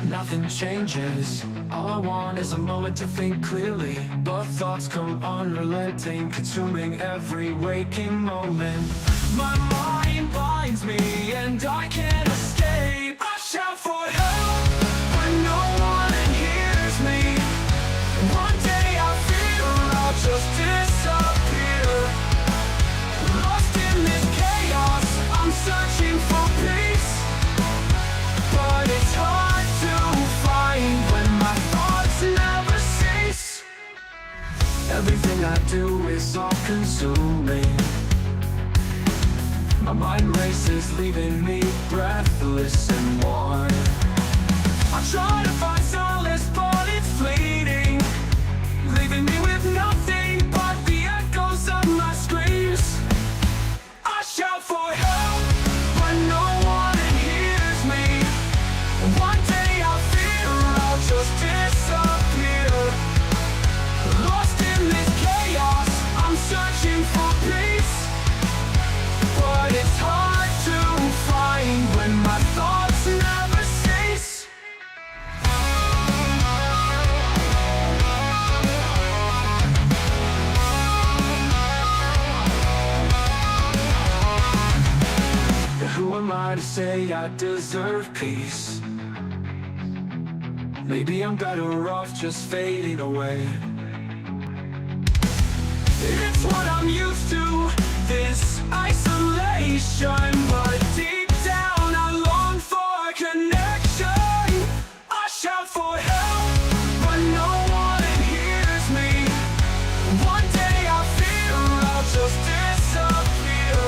Nothing changes. All I want is a moment to think clearly, but thoughts come unrelenting, consuming every waking moment. My mind binds me and I can't escape. I shout for help, but no one hears me. One day I feel I'll just disappear. Lost in this chaos, I'm searching for peace, but it's hard when my thoughts never cease. Everything I do is all-consuming. My mind races, leaving me breathless and worn. I try to find solace, but it's fleeting, leaving me with nothing but the echoes of my screams. I shout for help, but no one hears me. One day just disappear. Lost in this chaos, I'm searching for peace, but it's hard to find when my thoughts never cease. Who am I to say I deserve peace? Maybe I'm better off just fading away. It's what I'm used to, this isolation, but deep down I long for connection. I shout for help, but no one hears me. One day I fear I'll just disappear.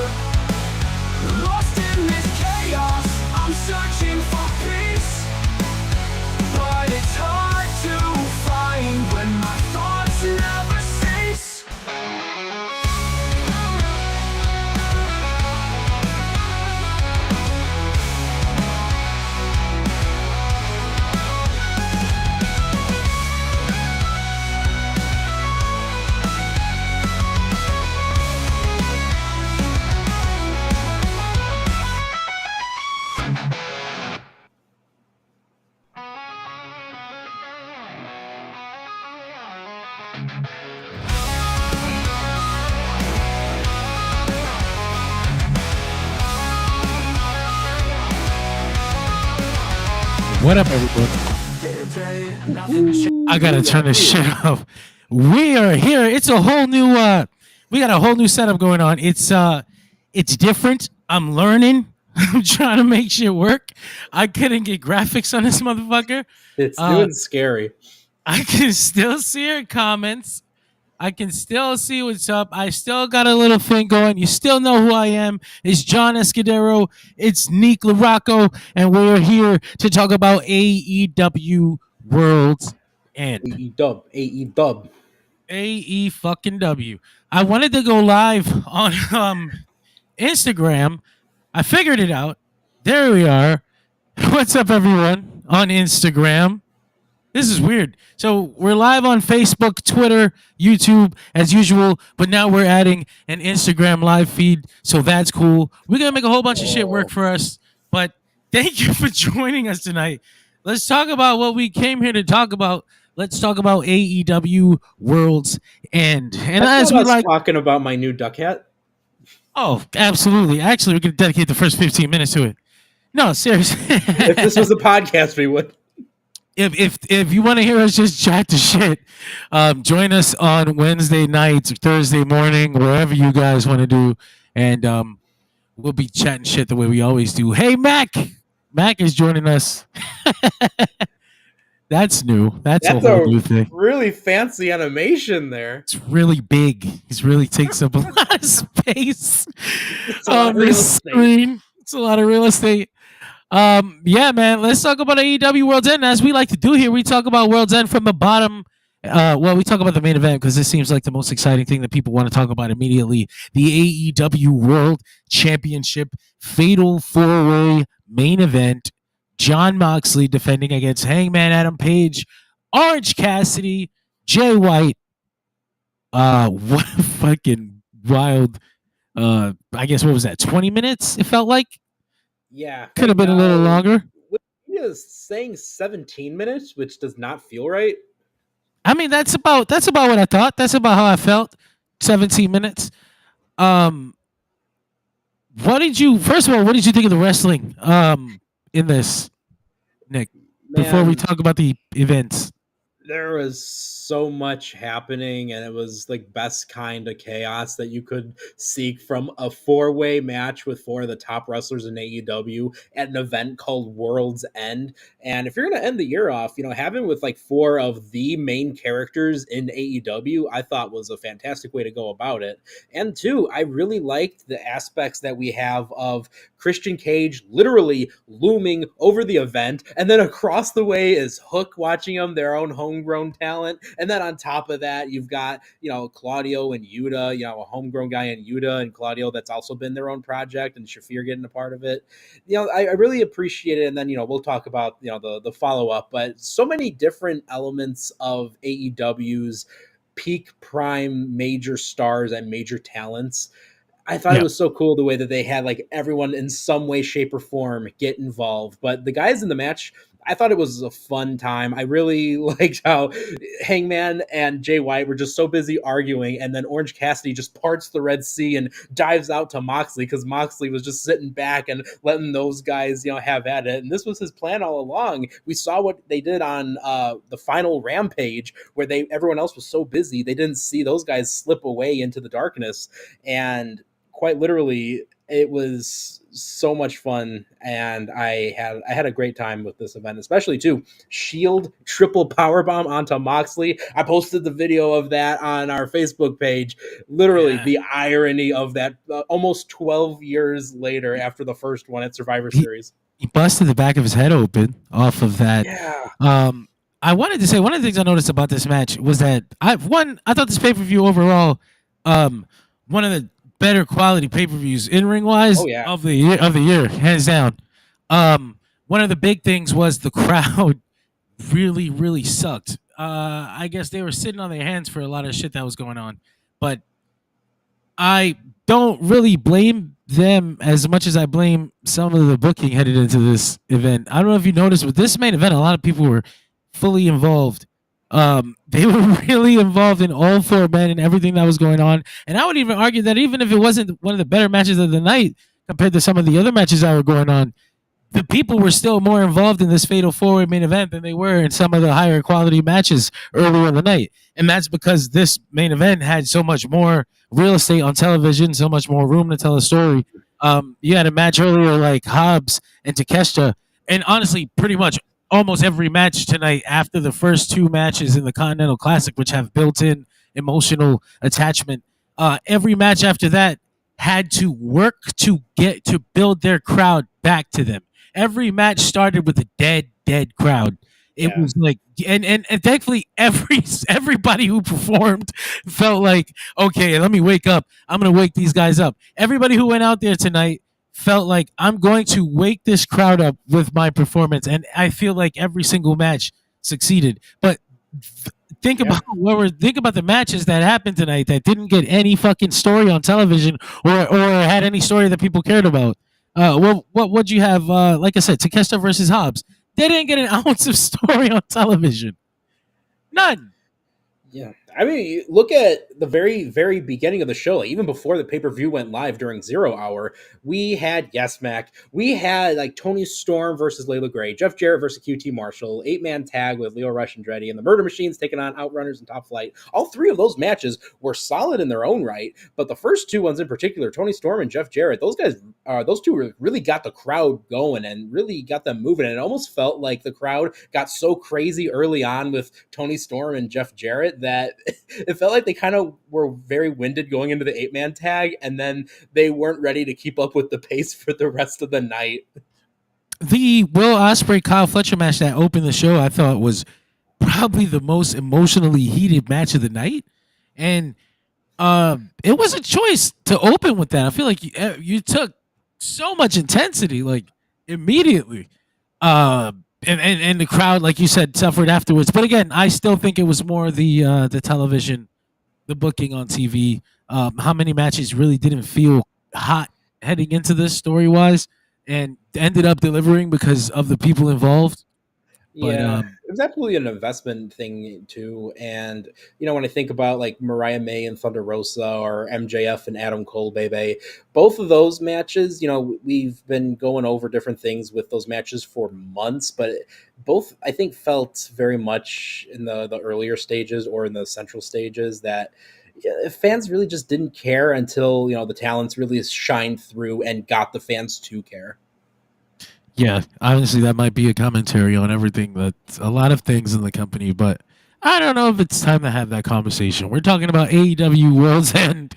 Lost in this chaos, I'm searching for peace, but it's hard to find when my thoughts never cease. What up, everyone? I gotta turn this shit off. We are here. It's a whole new. We got a whole new setup going on. It's different. I'm learning. I'm trying to make shit work. I couldn't get graphics on this motherfucker. It's new and scary. I can still see your comments. I can still see what's up. I still got a little thing going. You still know who I am. It's John Escudero. It's Nick LaRocco. And we're here to talk about AEW World's End. AE-dub. AE fucking W. I wanted to go live on Instagram. I figured it out. There we are. What's up, everyone, on Instagram? This is weird. So we're live on Facebook, Twitter, YouTube, as usual, but now we're adding an Instagram live feed, so that's cool. We're going to make a whole bunch of shit work for us, but thank you for joining us tonight. Let's talk about what we came here to talk about. Let's talk about AEW World's End. And as we like talking about my new duck hat. Oh, absolutely. Actually, we're going to dedicate the first 15 minutes to it. No, seriously. If this was a podcast, we would. If you want to hear us just chat to shit, join us on Wednesday nights or Thursday morning, wherever you guys want to do, and we'll be chatting shit the way we always do. Hey, Mac is joining us. That's new. That's a whole new thing. Really fancy animation there. It's really big. It really takes up a lot of space on the screen. It's a lot of real estate. Yeah, man, let's talk about AEW World's End. As we like to do here, we talk about World's End from the bottom. We talk about the main event because this seems like the most exciting thing that people want to talk about immediately. The AEW World Championship Fatal 4-Way main event. Jon Moxley defending against Hangman Adam Page Orange Cassidy, Jay White. What a fucking wild. I guess what was that? 20 minutes. It felt like Yeah. could Hey, have been a little now, longer. Wikipedia is saying 17 minutes, which does not feel right. I mean, that's about what I thought. That's about how I felt. 17 minutes. Um, what did you? First of all, what did you think of the wrestling? In this, Nick. Before we Man, talk about the events. there was so much happening, and it was like best kind of chaos that you could seek from a four-way match with four of the top wrestlers in AEW at an event called World's End. And if you're going to end the year off, having with like four of the main characters in AEW, I thought was a fantastic way to go about it. And two, I really liked the aspects that we have of Christian Cage literally looming over the event, and then across the way is Hook watching them, their own homegrown talent. And then on top of that, you've got, Claudio and Yuta, a homegrown guy in Yuta and Claudio that's also been their own project, and Shafir getting a part of it. I really appreciate it. And then, we'll talk about, the follow-up, but so many different elements of AEW's peak prime major stars and major talents. I thought it Yeah. was so cool the way that they had like everyone in some way, shape, or form get involved. But the guys in the match, I thought it was a fun time. I really liked how Hangman and Jay White were just so busy arguing, and then Orange Cassidy just parts the Red Sea and dives out to Moxley because Moxley was just sitting back and letting those guys, have at it. And this was his plan all along. We saw what they did on the final Rampage, where everyone else was so busy they didn't see those guys slip away into the darkness. And quite literally, it was so much fun, and I had a great time with this event, especially too. Shield triple powerbomb onto Moxley. I posted the video of that on our Facebook page. Literally, Yeah. the irony of that, almost 12 years later after the first one at Survivor He- Series. He busted the back of his head open off of that. Yeah, I wanted to say one of the things I noticed about this match was that I thought this pay-per-view overall, one of the better quality pay-per-views in ring wise Oh, yeah. of the year, hands down. One of the big things was the crowd really, really sucked. I guess they were sitting on their hands for a lot of shit that was going on, but I don't really blame them as much as I blame some of the booking headed into this event. I don't know if you noticed, with this main event, a lot of people were fully involved. They were really involved in all four men and everything that was going on. And I would even argue that even if it wasn't one of the better matches of the night compared to some of the other matches that were going on, the people were still more involved in this fatal four-way main event than they were in some of the higher quality matches earlier in the night. And that's because this main event had so much more real estate on television, so much more room to tell a story. You had a match earlier like Hobbs and Takeshita, and honestly, pretty much almost every match tonight after the first two matches in the Continental Classic, which have built-in emotional attachment, every match after that had to work to build their crowd back to them. Every match started with a dead crowd. It Yeah. was like, and thankfully everybody who performed felt like, okay, let me wake up. I'm gonna wake these guys up. Everybody who went out there tonight felt like, I'm going to wake this crowd up with my performance, and I feel like every single match succeeded. But think Yeah. about the matches that happened tonight that didn't get any fucking story on television or had any story that people cared about. What'd you have? Like I said, Takeshita versus Hobbs. They didn't get an ounce of story on television. None. Yeah. I mean, look at the very, very beginning of the show. Like, even before the pay-per-view went live during 0 Hour, we had Yes Mac. We had like Tony Storm versus Layla Gray, Jeff Jarrett versus QT Marshall, 8-man tag with Leo Rush and Andretti, and the Murder Machines taking on Outrunners and Top Flight. All three of those matches were solid in their own right, but the first two ones in particular, Tony Storm and Jeff Jarrett, those two really got the crowd going and really got them moving. And it almost felt like the crowd got so crazy early on with Tony Storm and Jeff Jarrett that it felt like they kind of were very winded going into the 8-man tag, and then they weren't ready to keep up with the pace for the rest of the night. The Will Ospreay Kyle Fletcher match that opened the show, I thought was probably the most emotionally heated match of the night, and it was a choice to open with that. I feel like you took so much intensity like immediately. and the crowd, like you said, suffered afterwards. But again, I still think it was more the television, the booking on TV. How many matches really didn't feel hot heading into this story wise, and ended up delivering because of the people involved. But Yeah, it was absolutely an investment thing too. And when I think about like Mariah May and Thunder Rosa or MJF and Adam Cole, baby, both of those matches, we've been going over different things with those matches for months, but both I think felt very much in the earlier stages or in the central stages that fans really just didn't care until the talents really shined through and got the fans to care. yeah, honestly, that might be a commentary on everything, that a lot of things in the company. But I don't know if it's time to have that conversation. We're talking about AEW World's End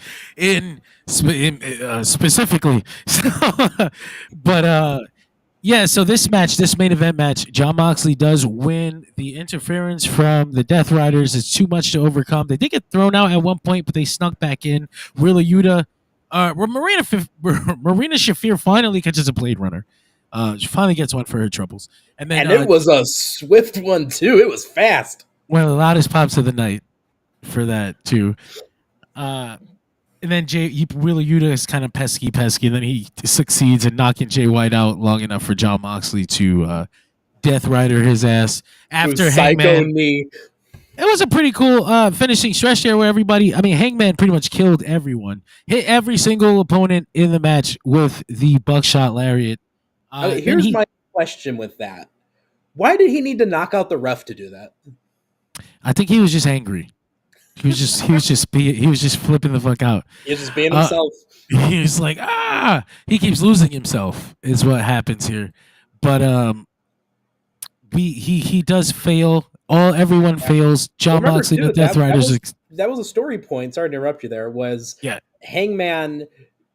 specifically. So, but yeah, so this match, this main event match, Jon Moxley does win. The interference from the Death Riders is too much to overcome. They did get thrown out at one point, but they snuck back in. Wheeler Yuta, Marina Shafir finally catches a Blade Runner. She finally gets one for her troubles. And then it was a swift one too. It was fast. One of the loudest pops of the night for that too. And then Wheeler Yuta is kind of pesky, and then he succeeds in knocking Jay White out long enough for Jon Moxley to Death Rider his ass. After Hangman, knee. It was a pretty cool finishing stretch there where everybody, I mean, Hangman pretty much killed everyone. Hit every single opponent in the match with the buckshot lariat. Here's my question with that. Why did he need to knock out the ref to do that? I think he was just angry. He was just flipping the fuck out. He was just being himself. He was like, he keeps losing himself is what happens here. But he does fail. Everyone fails. Jon Moxley and the Death Riders. That was a story point. Sorry to interrupt you there. Was Hangman,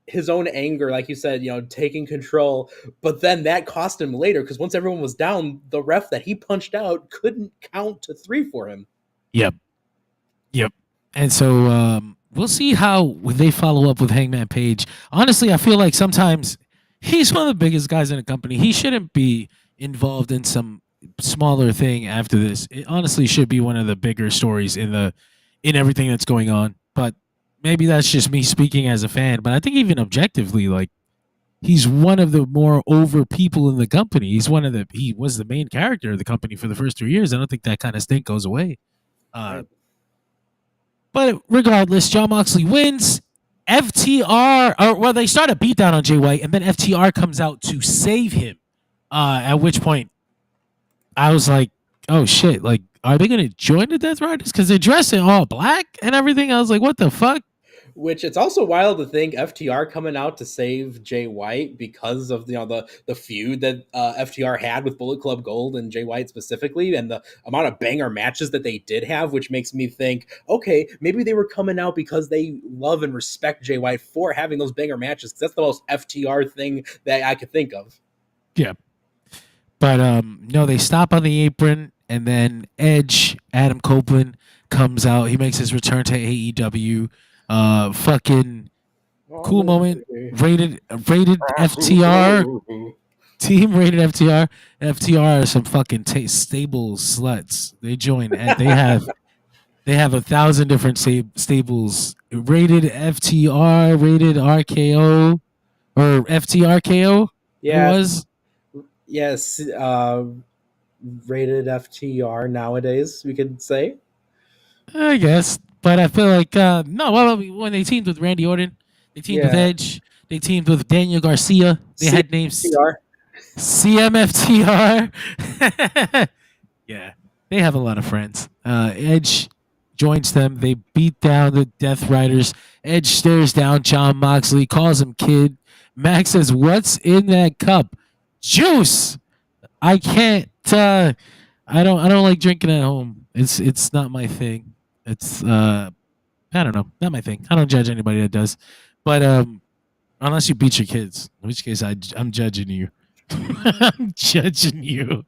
his own anger, like you said, taking control, but then that cost him later because once everyone was down, the ref that he punched out couldn't count to 3 for him. Yep. And so we'll see how they follow up with Hangman Page. Honestly, I feel like sometimes he's one of the biggest guys in the company. He shouldn't be involved in some smaller thing after this. It honestly should be one of the bigger stories in everything that's going on. But maybe that's just me speaking as a fan. But I think even objectively, like, he's one of the more over people in the company. He was the main character of the company for the first 3 years. I don't think that kind of stink goes away. But regardless, Jon Moxley wins. FTR, they start a beatdown on Jay White, and then FTR comes out to save him. At which point, I was like, oh shit, like, are they going to join the Death Riders? Because they're dressed in all black and everything. I was like, what the fuck? Which it's also wild to think FTR coming out to save Jay White because of the feud that FTR had with Bullet Club Gold and Jay White specifically, and the amount of banger matches that they did have, which makes me think, okay, maybe they were coming out because they love and respect Jay White for having those banger matches, because that's the most FTR thing that I could think of. Yeah. But no, they stop on the apron, and then Edge, Adam Copeland, comes out. He makes his return to AEW. Fucking cool moment. Rated FTR. Team rated FTR. FTR are some fucking stable sluts. They join and they have 1,000 different stables. Rated FTR, rated RKO, or FTRKO. Yeah. It was. Yes. Rated FTR nowadays, we could say. I guess. But I feel like, when they teamed with Randy Orton, they teamed with Edge, they teamed with Daniel Garcia. They had names CMFTR. Yeah, they have a lot of friends. Edge joins them. They beat down the Death Riders. Edge stares down Jon Moxley, calls him kid. Max says, "What's in that cup? Juice. I can't. I don't like drinking at home. It's not my thing." It's I don't know, not my thing. I don't judge anybody that does, but unless you beat your kids, in which case I'm judging you. I'm judging you.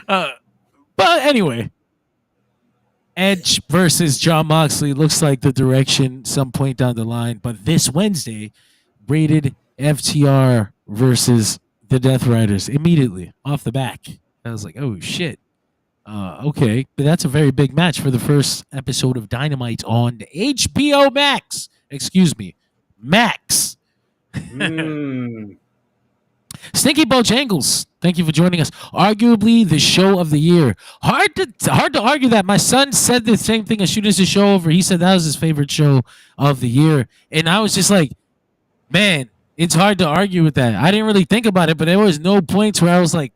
But anyway, Edge versus Jon Moxley looks like the direction some point down the line. But this Wednesday, rated FTR versus the Death Riders immediately off the back. I was like, oh shit. Okay, but that's a very big match for the first episode of Dynamite on HBO Max. Excuse me, Max. Mm. Stinky Bojangles, thank you for joining us. Arguably the show of the year. Hard to argue that. My son said the same thing as soon as the show over. He said that was his favorite show of the year, and I was just like, man, it's hard to argue with that. I didn't really think about it, but there was no points where I was like,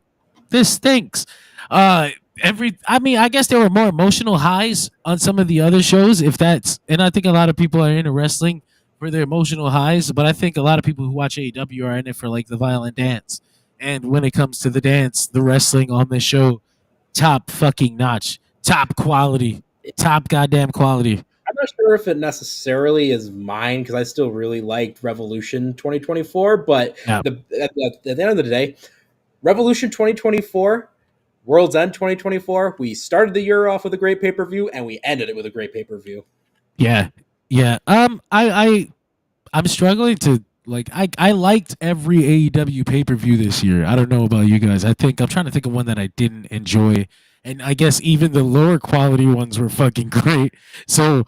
this stinks. I guess there were more emotional highs on some of the other shows, if that's, and I think a lot of people are into wrestling for their emotional highs, but I think a lot of people who watch AEW are in it for like the violent dance. And when it comes to the dance, the wrestling on this show, top fucking notch, top quality, top goddamn quality. I'm not sure if it necessarily is mine because I still really liked Revolution 2024, but Yeah. at the end of the day, Revolution 2024, World's End 2024, we started the year off with a great pay-per-view and we ended it with a great pay-per-view. Yeah. Yeah. I'm struggling to like I liked every AEW pay-per-view this year. I don't know about you guys. I'm trying to think of one that I didn't enjoy. And I guess even the lower quality ones were fucking great. So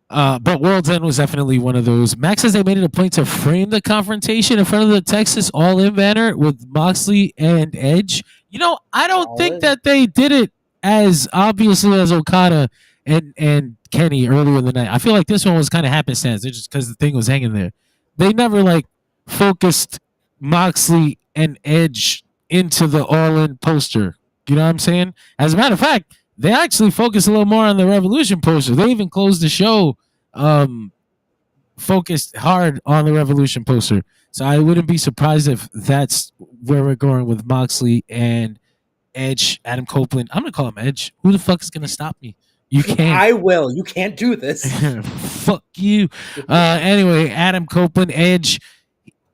but World's End was definitely one of those. Max says they made it a point to frame the confrontation in front of the Texas All-In banner with Moxley and Edge. You know, I don't think that they did it as obviously as Okada and Kenny earlier in the night. I feel like this one was kind of happenstance. It's just because the thing was hanging there. They never like focused Moxley and Edge into the All-In poster. You know what I'm saying? As a matter of fact, they actually focused a little more on the Revolution poster. They even closed the show focused hard on the Revolution poster. So I wouldn't be surprised if that's where we're going with Moxley and Edge, Adam Copeland. I'm gonna call him Edge. Who the fuck is gonna stop me? You can't. I will. You can't do this. Fuck you. Anyway, Adam Copeland, Edge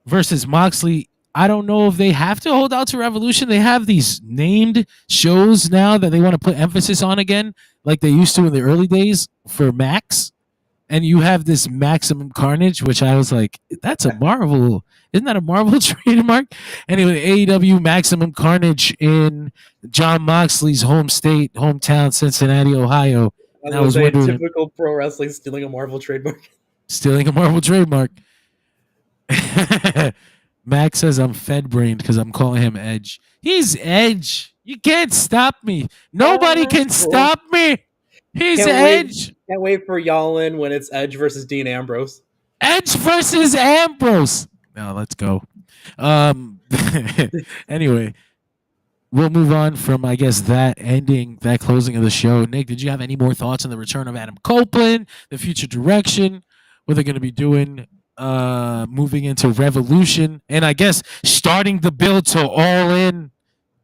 versus Moxley. I don't know if they have to hold out to Revolution. They have these named shows now that they want to put emphasis on again, like they used to in the early days for Max. And you have this Maximum Carnage, which I was like, that's a Marvel. Isn't that a Marvel trademark? Anyway, AEW Maximum Carnage in John Moxley's hometown, Cincinnati, Ohio. And I was wondering, typical pro wrestling stealing a Marvel trademark. Stealing a Marvel trademark. Max says I'm fed brained because I'm calling him Edge. He's Edge. You can't stop me. Nobody can stop me. He's Edge. Can't wait for Y'all-In when it's Edge versus Dean Ambrose. Edge versus Ambrose. Now let's go. Anyway, we'll move on from, I guess, that closing of the show. Nick, did you have any more thoughts on the return of Adam Copeland, the future direction, what they're going to be doing, moving into Revolution, and I guess starting the build to All In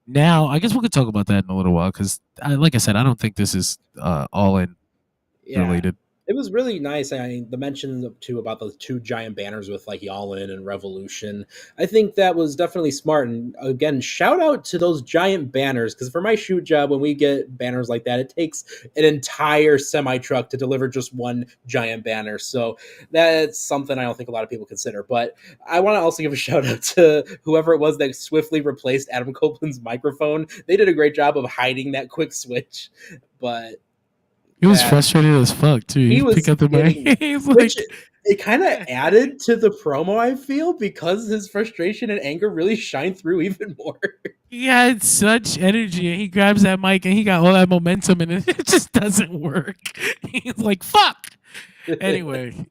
now? I guess we could talk about that in a little while because, like I said, I don't think this is All In related. It was really nice. I mean, the mention too about the two giant banners with like Y'all-In and Revolution. I think that was definitely smart. And again, shout out to those giant banners because for my shoot job, when we get banners like that, it takes an entire semi truck to deliver just one giant banner. So that's something I don't think a lot of people consider. But I want to also give a shout out to whoever it was that swiftly replaced Adam Copeland's microphone. They did a great job of hiding that quick switch, but. He was frustrated as fuck too. He was pick up the mic. He's like, it kind of added to the promo, I feel, because his frustration and anger really shined through even more. He had such energy, and he grabs that mic, and he got all that momentum, and it just doesn't work. He's like, "Fuck." Anyway,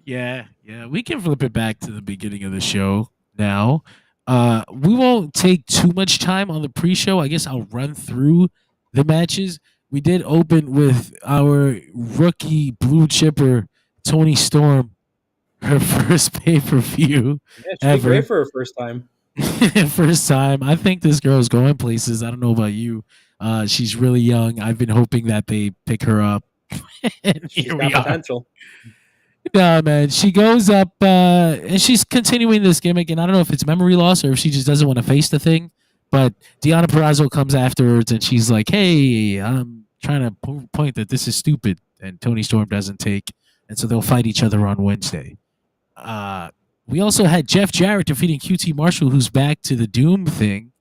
yeah, we can flip it back to the beginning of the show now. We won't take too much time on the pre-show. I guess I'll run through the matches. We did open with our rookie blue chipper, Toni Storm, her first pay-per-view ever. Great for her first time. First time. I think this girl's going places. I don't know about you. She's really young. I've been hoping that they pick her up. She's got potential. No, man. She goes up and she's continuing this gimmick, and I don't know if it's memory loss or if she just doesn't want to face the thing. But Deonna Purrazzo comes afterwards, and she's like, "Hey, I'm trying to point that this is stupid," and Toni Storm doesn't take, and so they'll fight each other on Wednesday. We also had Jeff Jarrett defeating QT Marshall, who's back to the Doom thing.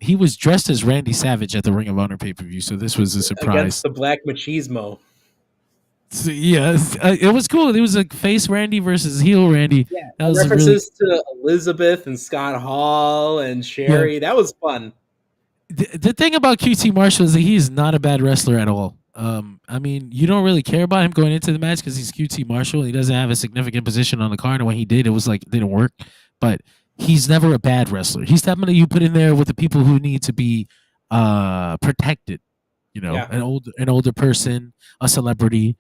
He was dressed as Randy Savage at the Ring of Honor pay-per-view, so this was a Against surprise. the Black Machismo. So, yeah, it was cool. It was like face Randy versus heel Randy. Yeah, That was references to Elizabeth and Scott Hall and Sherry. Yeah. That was fun. The thing about QT Marshall is that he's not a bad wrestler at all. I mean, you don't really care about him going into the match because he's QT Marshall. And he doesn't have a significant position on the card, and when he did, it was like it didn't work. But he's never a bad wrestler. He's definitely you put in there with the people who need to be protected. You know, Yeah. an older person, a celebrity,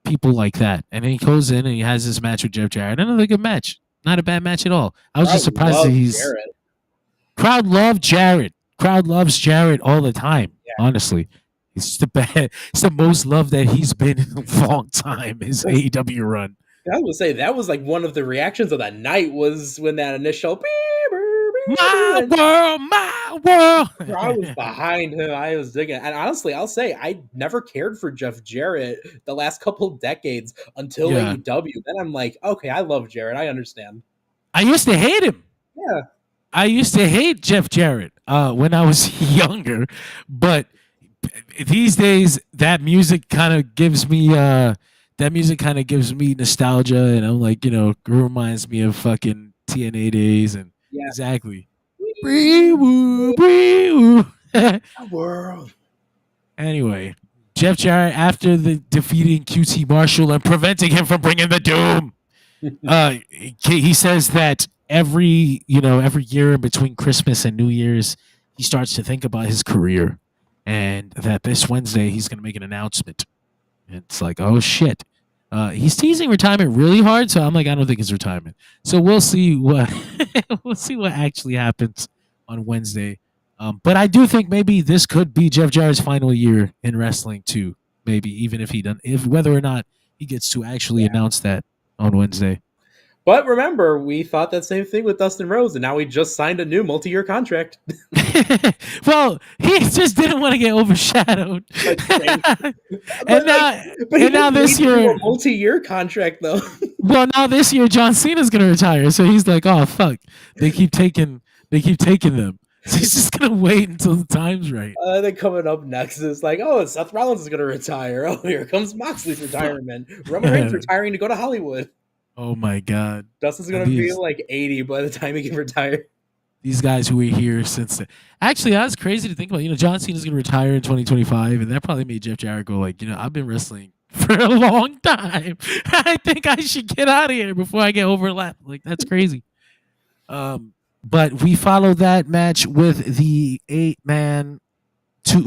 people like that. And then he goes in and he has this match with Jeff Jarrett. Another good match. Not a bad match at all. I was just surprised that he's Jarrett. crowd loved Jarrett. Crowd loves Jarrett all the time. Yeah. Honestly, it's the most love that he's been in a long time. His AEW run. I would say that was like one of the reactions of that night was when that initial My world, my world. I was behind him. I was digging it. And honestly, I'll say I never cared for Jeff Jarrett the last couple decades until AEW. Then I'm like, okay, I love Jarrett. I understand. I used to hate him. Yeah. I used to hate Jeff Jarrett when I was younger, but these days that music kind of gives me nostalgia, and I'm like, it reminds me of fucking TNA days, and exactly. World. Anyway, Jeff Jarrett, after the defeating QT Marshall and preventing him from bringing the Doom, he says that every year in between Christmas and New Year's, he starts to think about his career, and that this Wednesday he's going to make an announcement. And it's like, oh shit. He's teasing retirement really hard, so I'm like, I don't think it's retirement. So we'll see what actually happens on Wednesday. But I do think maybe this could be Jeff Jarrett's final year in wrestling too. Maybe even if whether or not he gets to actually announce that on Wednesday. But remember, we thought that same thing with Dustin Rhodes, and now we just signed a new multi-year contract. Well, he just didn't want to get overshadowed. and now this year, a multi-year contract though. Well, now this year John Cena's gonna retire, so he's like, oh fuck, they keep taking them. So he's just gonna wait until the time's right. Then coming up next is like, oh, Seth Rollins is gonna retire. Oh, here comes Moxley's retirement. Roman Reigns retiring to go to Hollywood. Oh my god. Dustin's gonna be like 80 by the time he can retire. These guys who were here since actually that's crazy to think about. John Cena's gonna retire in 2025, and that probably made Jeff Jarrett go like, I've been wrestling for a long time. I think I should get out of here before I get overlapped. Like, that's crazy. But we followed that match with the 8-man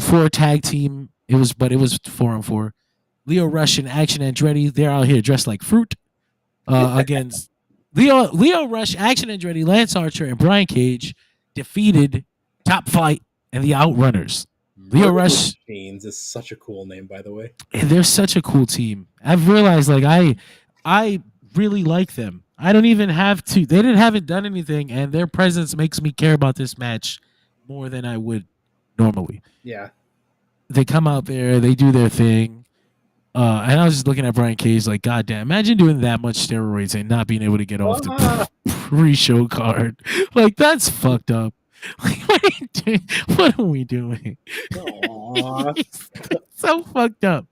4 tag team. It was 4-on-4. Leo Rush and Action Andretti, they're out here dressed like fruit. Against Leo Rush, Action Andretti, Lance Archer, and Brian Cage defeated Top Flight and the Outrunners. Leo Rush is such a cool name, by the way. And they're such a cool team. I've realized, like, I really like them. I don't even have to. They haven't done anything, and their presence makes me care about this match more than I would normally. Yeah. They come out there, they do their thing. And I was just looking at Brian Cage like, God damn, imagine doing that much steroids and not being able to get off the pre-show card. Like, that's fucked up. Like, what are we doing? So fucked up.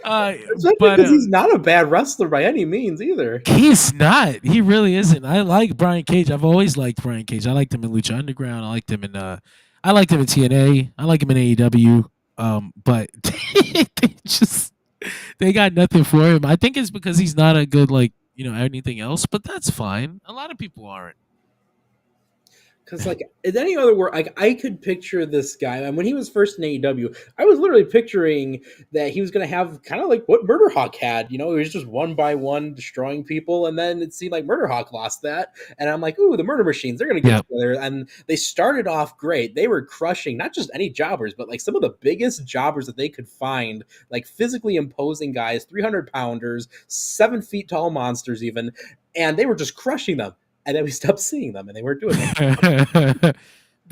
Because he's not a bad wrestler by any means either. He's not. He really isn't. I like Brian Cage. I've always liked Brian Cage. I liked him in Lucha Underground. I liked him in TNA. I like him in AEW. But they got nothing for him. I think it's because he's not a good, anything else, but that's fine. A lot of people aren't. Because, in any other word, I could picture this guy. And when he was first in AEW, I was literally picturing that he was going to have kind of like what Murder Hawk had. He was just one by one destroying people. And then it seemed like Murder Hawk lost that. And I'm like, ooh, the Murder Machines, they're going to get together. And they started off great. They were crushing not just any jobbers, but some of the biggest jobbers that they could find, physically imposing guys, 300-pounders, 7 feet tall monsters even. And they were just crushing them. And then we stopped seeing them, and they weren't doing it.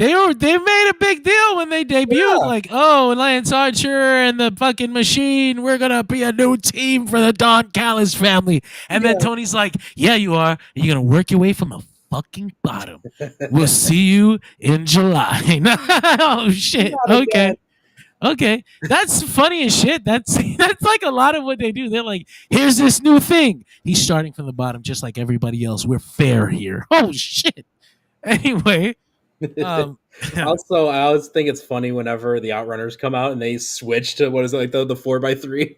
They made a big deal when they debuted, like, oh, Lance Archer and the fucking Machine, we're gonna be a new team for the Don Callis family. And then Tony's like, yeah, you are. You're gonna work your way from the fucking bottom. We'll see you in July. Oh shit. Okay. Okay, that's funny as shit. That's like a lot of what they do. They're like, here's this new thing. He's starting from the bottom, just like everybody else. We're fair here. Oh shit. Anyway, also, I always think it's funny whenever the Outrunners come out and they switch to what is it, like the 4x3.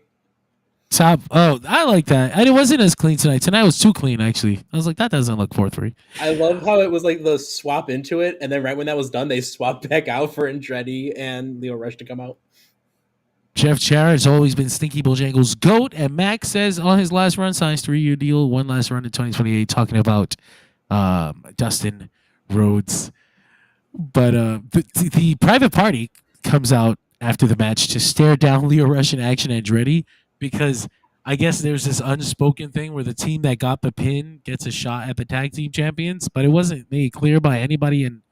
top. Oh, I like that. And it wasn't as clean tonight. Tonight was too clean. Actually, I was like, that doesn't look 4-3. I love how it was like the swap into it, and then right when that was done, they swapped back out for Andretti and Leo Rush to come out. Jeff Jarrett has always been Stinky Bojangles' GOAT, and Max says on his last run, signs 3-year deal, one last run in 2028, talking about Dustin Rhodes. But the private party comes out after the match to stare down Leo Rush and Action Andretti because I guess there's this unspoken thing where the team that got the pin gets a shot at the tag team champions, but it wasn't made clear by anybody in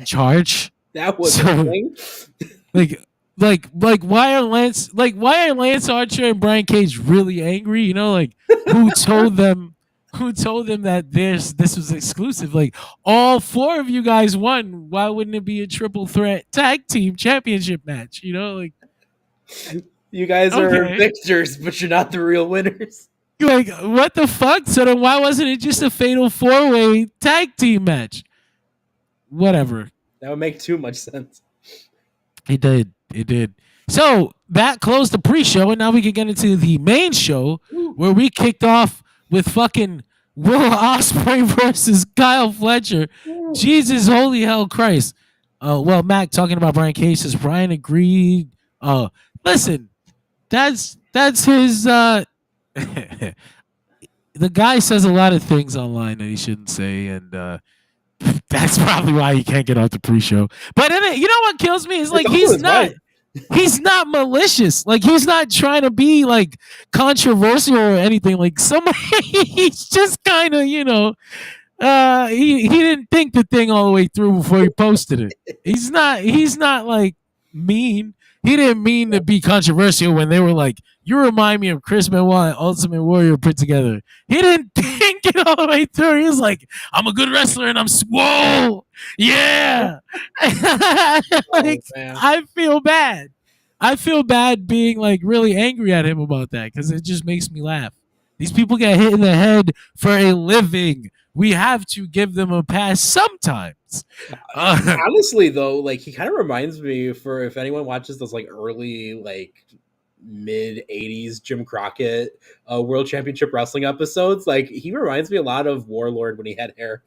charge. That was the thing. Like why are Lance Archer and Brian Cage really angry? You know, like who told them that this was exclusive? Like all four of you guys won. Why wouldn't it be a triple threat tag team championship match? You know, like you guys are victors, but you're not the real winners. Like what the fuck? So then why wasn't it just a fatal 4-way tag team match? Whatever. That would make too much sense. It did. So that closed the pre-show, and now we can get into the main show where we kicked off with fucking Will Ospreay versus Kyle Fletcher. Jesus, holy hell, Christ. Well, Mac talking about Brian Cage says Brian agreed. Listen, that's his. The guy says a lot of things online that he shouldn't say, and that's probably why he can't get off the pre-show. But you know what kills me is like he's not malicious. Like he's not trying to be like controversial or anything. Like somebody, he's just kind of, you know, he didn't think the thing all the way through before he posted it. He's not like mean. He didn't mean to be controversial when they were like, you remind me of Chris Benoit and Ultimate Warrior put together. He didn't think it all the way through. He was like, I'm a good wrestler and I'm swole. Yeah. Like, I feel bad. I feel bad being like really angry at him about that because it just makes me laugh. These people get hit in the head for a living. We have to give them a pass sometimes. Honestly, though, like he kind of reminds me, for if anyone watches those like early, like mid 80s Jim Crockett World Championship Wrestling episodes, like he reminds me a lot of Warlord when he had hair.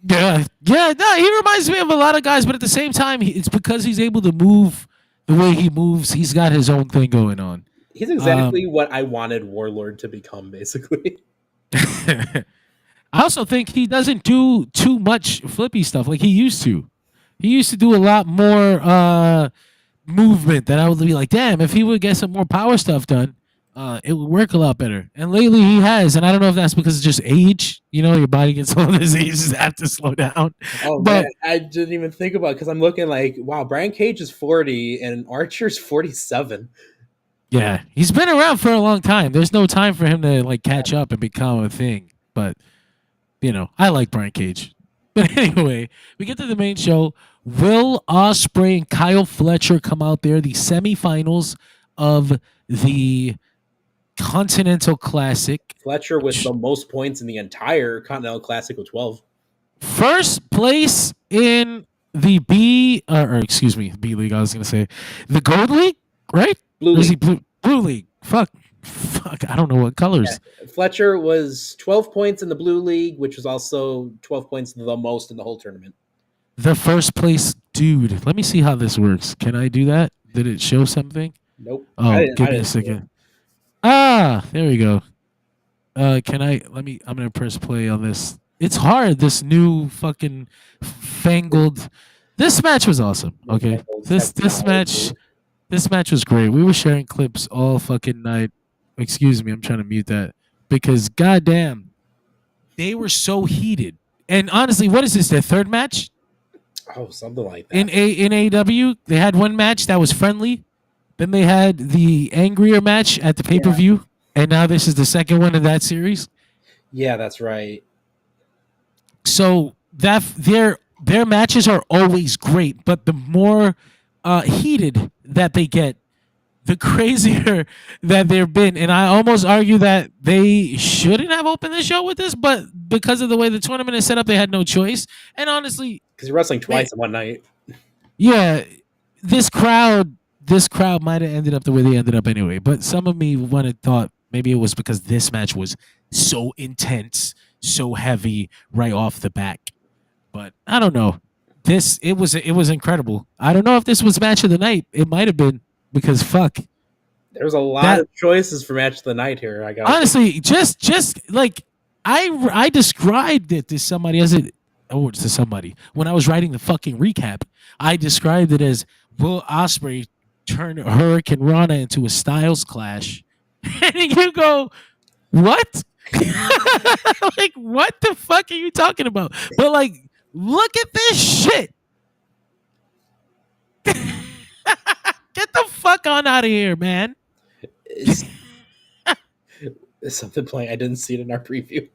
Yeah, no, he reminds me of a lot of guys, but at the same time, it's because he's able to move the way he moves. He's got his own thing going on. He's exactly what I wanted Warlord to become, basically. I also think he doesn't do too much flippy stuff like he used to. He used to do a lot more movement that I would be like, damn, if he would get some more power stuff done, it would work a lot better. And lately he has, and I don't know if that's because it's just age. You know, your body gets older, his age just have to slow down. Oh, but man, I didn't even think about it because I'm looking like, wow, Brian Cage is 40 and Archer's 47. Yeah, he's been around for a long time. There's no time for him to like catch up and become a thing. But you know, I like Brian Cage. But anyway, we get to the main show. Will Ospreay and Kyle Fletcher come out there, the semifinals of the Continental Classic. Fletcher with the most points in the entire Continental Classic with 12. First place in the B League. I was going to say the Gold League, right? Blue League. Blue League. Fuck. I don't know what colors. Yeah. Fletcher was 12 points in the Blue League, which was also 12 points the most in the whole tournament. The first place dude. Let me see how this works. Can I do that? Did it show something? Nope. Oh, give me a second. Ah, there we go. I'm gonna press play on this. It's hard, this new fucking fangled. This match was awesome. Okay. This match was great. We were sharing clips all fucking night. Excuse me, I'm trying to mute that. Because goddamn, they were so heated. And honestly, what is this? Their third match? Oh, something like that. In AEW. They had one match that was friendly. Then they had the angrier match at the pay per view, and now this is the second one in that series. Yeah, that's right. So that their matches are always great, but the more heated that they get, the crazier that they've been. And I almost argue that they shouldn't have opened the show with this, but because of the way the tournament is set up, they had no choice. And honestly, Because you're wrestling twice in one night. yeah, this crowd might have ended up the way they ended up anyway. But some of me thought maybe it was because this match was so intense, so heavy right off the back. But I don't know. It was incredible. I don't know if this was match of the night. It might have been because fuck. There's a lot of choices for match of the night here. I got honestly just like I described it to somebody to somebody when I was writing the fucking recap. I described it as will Ospreay turn Hurricane Rana into a Styles Clash, and you go, what? Like, what the fuck are you talking about? But like, look at this shit. Get the fuck on out of here, man. Is something playing? I didn't see it in our preview.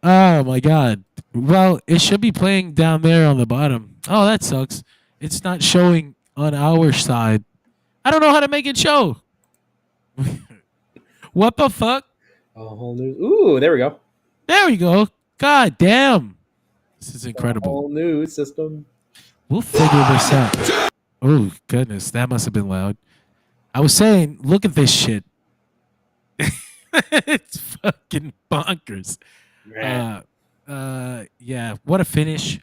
Oh my god. Well, it should be playing down there on the bottom. Oh, that sucks. It's not showing on our side. I don't know how to make it show. What the fuck? A whole new. Ooh, there we go. There we go. God damn. This is incredible. A whole new system. We'll figure this out. Oh, goodness. That must have been loud. I was saying, look at this shit. It's fucking bonkers. Yeah. What a finish.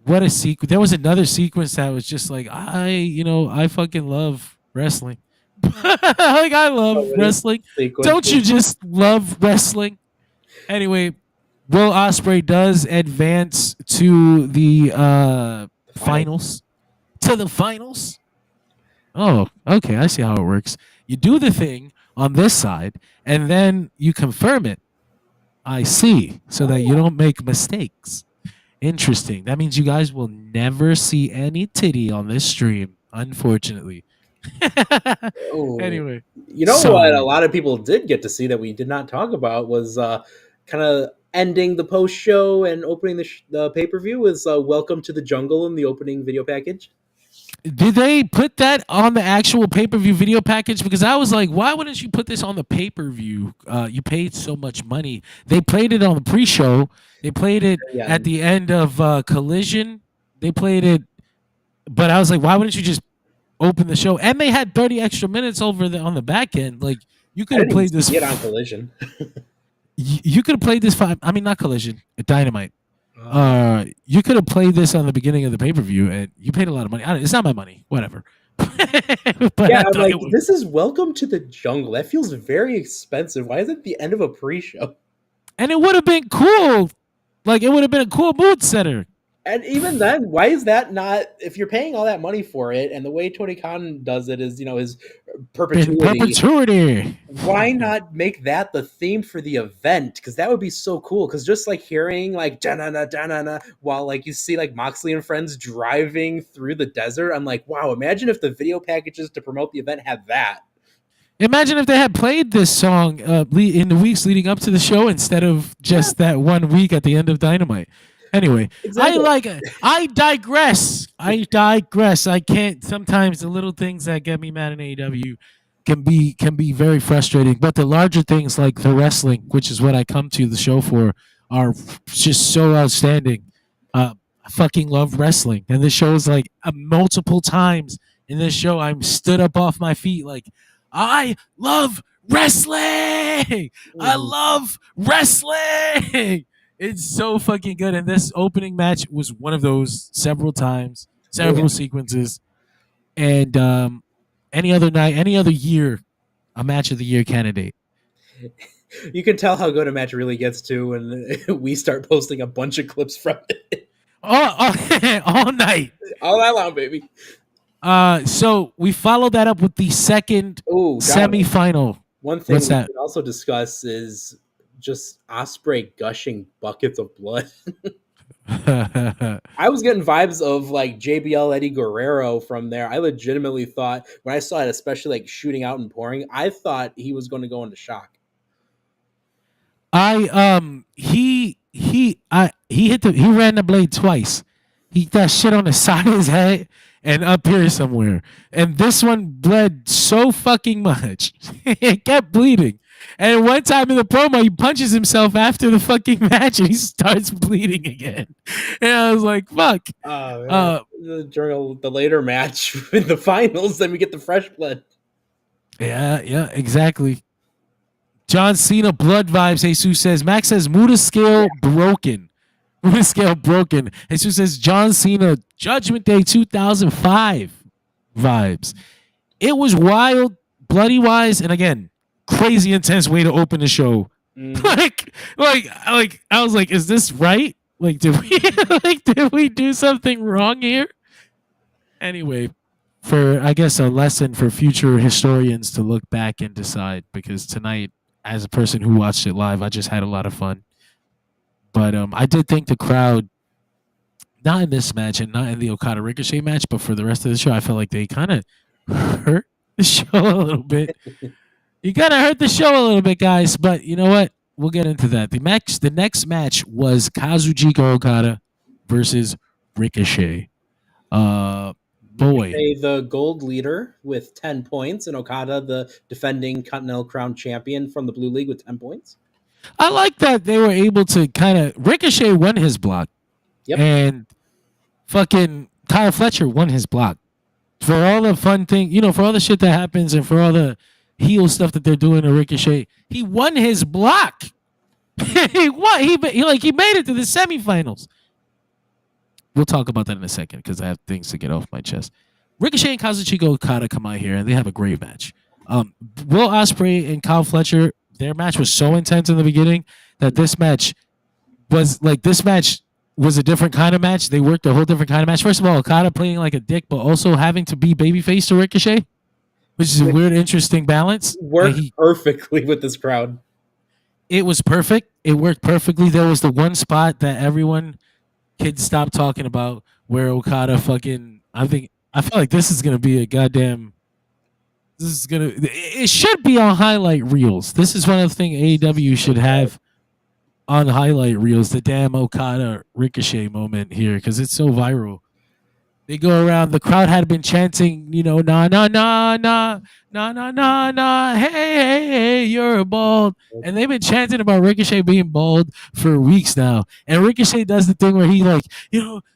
What a sequence. There was another sequence that was just like, I fucking love wrestling. Like, I love wrestling. Don't you just love wrestling? Anyway, Will Ospreay does advance to the finals. To the finals? Oh, okay. I see how it works. You do the thing on this side, and then you confirm it. I see. So that you don't make mistakes. Interesting. That means you guys will never see any titty on this stream, unfortunately. Anyway. You know what a lot of people did get to see that we did not talk about was kind of ending the post show and opening the pay-per-view was Welcome to the Jungle in the opening video package. Did they put that on the actual pay-per-view video package? Because I was like, why wouldn't you put this on the pay-per-view? You paid so much money. They played it on the pre-show. They played it at the end of Collision. They played it, but I was like, why wouldn't you just open the show? And they had 30 extra minutes over on the back end. Like, you could have played this. Get on Collision. You could have played this. Not Collision. Dynamite. You could have played this on the beginning of the pay-per-view, and you paid a lot of money. It's not my money. Whatever. But yeah, I'm like, this is Welcome to the Jungle. That feels very expensive. Why is it the end of a pre-show? And it would have been cool. Like, it would have been a cool mood setter. And even then, why is that not? If you're paying all that money for it, and the way Tony Khan does it is, his perpetuity. Why not make that the theme for the event? Because that would be so cool. Because just like hearing like da-na-na, while like you see like Moxley and friends driving through the desert, I'm like, wow! Imagine if the video packages to promote the event had that. Imagine if they had played this song in the weeks leading up to the show instead of just that 1 week at the end of Dynamite. Anyway, exactly. I digress. I can't. Sometimes the little things that get me mad in AEW can be very frustrating. But the larger things like the wrestling, which is what I come to the show for, are just so outstanding. I fucking love wrestling, and this show is like multiple times in this show I'm stood up off my feet like I love wrestling. I love wrestling. It's so fucking good. And this opening match was one of those several times, several sequences. And any other night, any other year, a match of the year candidate. You can tell how good a match really gets to when we start posting a bunch of clips from it. All night. All night long, baby. So we followed that up with the second semifinal. One thing we can also discuss is just Ospreay gushing buckets of blood. I was getting vibes of like JBL Eddie Guerrero from there. I legitimately thought when I saw it, especially like shooting out and pouring, I thought he was going to go into shock. He ran the blade twice. He got shit on the side of his head and up here somewhere. And this one bled so fucking much. It kept bleeding. And one time in the promo, he punches himself after the fucking match and he starts bleeding again. And I was like, fuck. During the later match in the finals, then we get the fresh blood. Yeah, exactly. John Cena blood vibes. Jesus says, Max says, Muda scale broken. Muda scale broken. Jesus says, John Cena Judgment Day 2005 vibes. It was wild, bloody wise, and again, crazy intense way to open the show. Like I was like, is this right? Like, did we do something wrong here? Anyway, for I guess a lesson for future historians to look back and decide, because tonight, as a person who watched it live, I just had a lot of fun. But I did think the crowd, not in this match and not in the Okada Ricochet match, but for the rest of the show, I felt like they kind of hurt the show a little bit. You kind of hurt the show a little bit, guys. But you know what? We'll get into that. The next match was Kazuchika Okada versus Ricochet. Boy, The gold leader with 10 points, and Okada, the defending Continental Crown champion from the Blue League, with 10 points. I like that they were able to kind of Ricochet won his block, and fucking Kyle Fletcher won his block for all the fun thing, for all the shit that happens and for all the heel stuff that they're doing to Ricochet. He won his block. He won. He made it to the semifinals. We'll talk about that in a second because I have things to get off my chest. Ricochet and Kazuchika Okada come out here and they have a great match. Will Ospreay and Kyle Fletcher, their match was so intense in the beginning that this match was a different kind of match. They worked a whole different kind of match. First of all, Okada playing like a dick, but also having to be babyface to Ricochet, which is a weird, interesting balance. Worked perfectly with this crowd. It was perfect. It worked perfectly. There was the one spot that everyone could stop talking about where Okada fucking, I feel like this is going to be a goddamn, it should be on highlight reels. This is one of the things AEW should have on highlight reels, the damn Okada Ricochet moment here, because it's so viral. They go around, the crowd had been chanting, nah, nah, nah, nah, nah, nah, nah, nah, hey, you're a bald. And they've been chanting about Ricochet being bald for weeks now. And Ricochet does the thing where he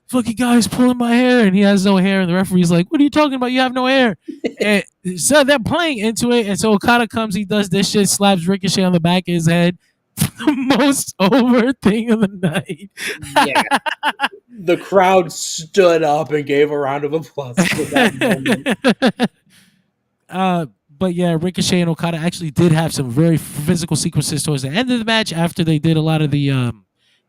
fucking guy's pulling my hair and he has no hair. And the referee's like, what are you talking about? You have no hair. And so they're playing into it. And so Okada comes, he does this shit, slaps Ricochet on the back of his head. The most over thing of the night. Yeah. The crowd stood up and gave a round of applause for that moment. But yeah, Ricochet and Okada actually did have some very physical sequences towards the end of the match after they did a lot of the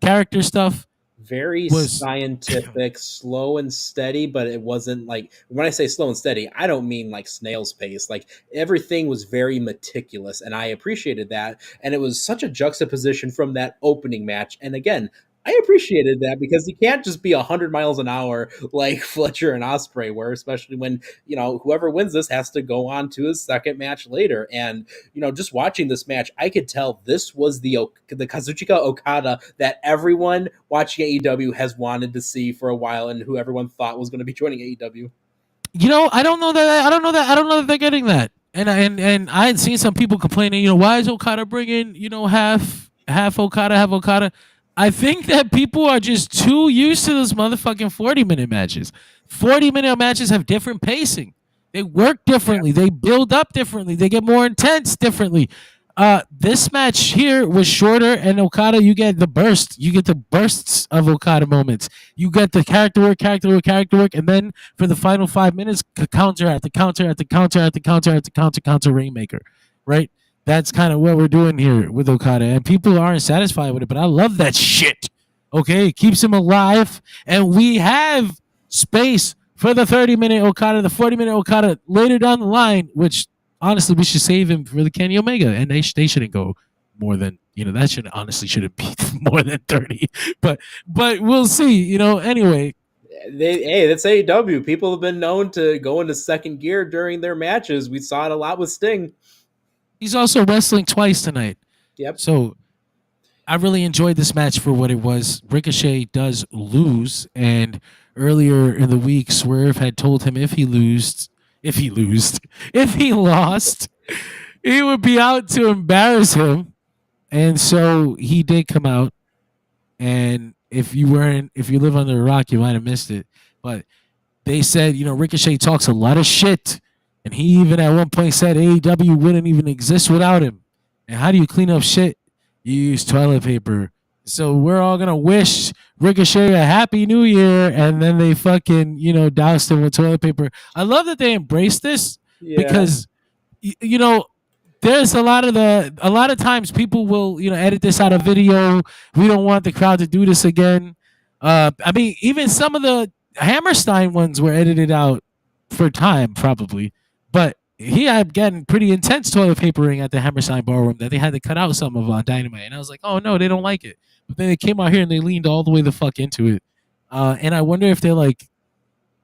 character stuff. Very scientific, slow and steady, but it wasn't like, when I say slow and steady, I don't mean like snail's pace. Like everything was very meticulous, and I appreciated that. And it was such a juxtaposition from that opening match. And again, I appreciated that because you can't just be 100 miles an hour like Fletcher and Ospreay were, especially when, whoever wins this has to go on to his second match later. And, just watching this match, I could tell this was the Kazuchika Okada that everyone watching AEW has wanted to see for a while and who everyone thought was going to be joining AEW. I don't know that they're getting that. And I had seen some people complaining, why is Okada bringing, half Okada, half Okada? I think that people are just too used to those motherfucking 40-minute matches. 40-minute matches have different pacing. They work differently. They build up differently. They get more intense differently. This match here was shorter, and Okada, you get the burst. You get the bursts of Okada moments. You get the character work, and then for the final 5 minutes, counter at the counter rainmaker, right? That's kind of what we're doing here with Okada, and people aren't satisfied with it, but I love that shit. Okay, it keeps him alive, and we have space for the 30-minute Okada, the 40-minute Okada later down the line, which honestly we should save him for the Kenny Omega, and they shouldn't go more than that shouldn't be more than 30. But we'll see. Anyway, Hey, that's AEW. People have been known to go into second gear during their matches. We saw it a lot with Sting. he's also wrestling twice tonight. Yep. So I really enjoyed this match for what it was. Ricochet does lose, and earlier in the week, Swerve had told him if he lost, he would be out to embarrass him. And so he did come out. And if you live under a rock, you might have missed it. But they said, Ricochet talks a lot of shit. And he even at one point said AEW wouldn't even exist without him. And how do you clean up shit? You use toilet paper. So we're all going to wish Ricochet a happy new year. And then they fucking, doused him with toilet paper. I love that they embraced this because, there's a lot of times people will, edit this out of video. We don't want the crowd to do this again. I mean, even some of the Hammerstein ones were edited out for time, probably. But he had gotten pretty intense toilet papering at the Hammerstein ballroom that they had to cut out some of on Dynamite. And I was like, oh no, they don't like it. But then they came out here and they leaned all the way the fuck into it. And I wonder if they're like,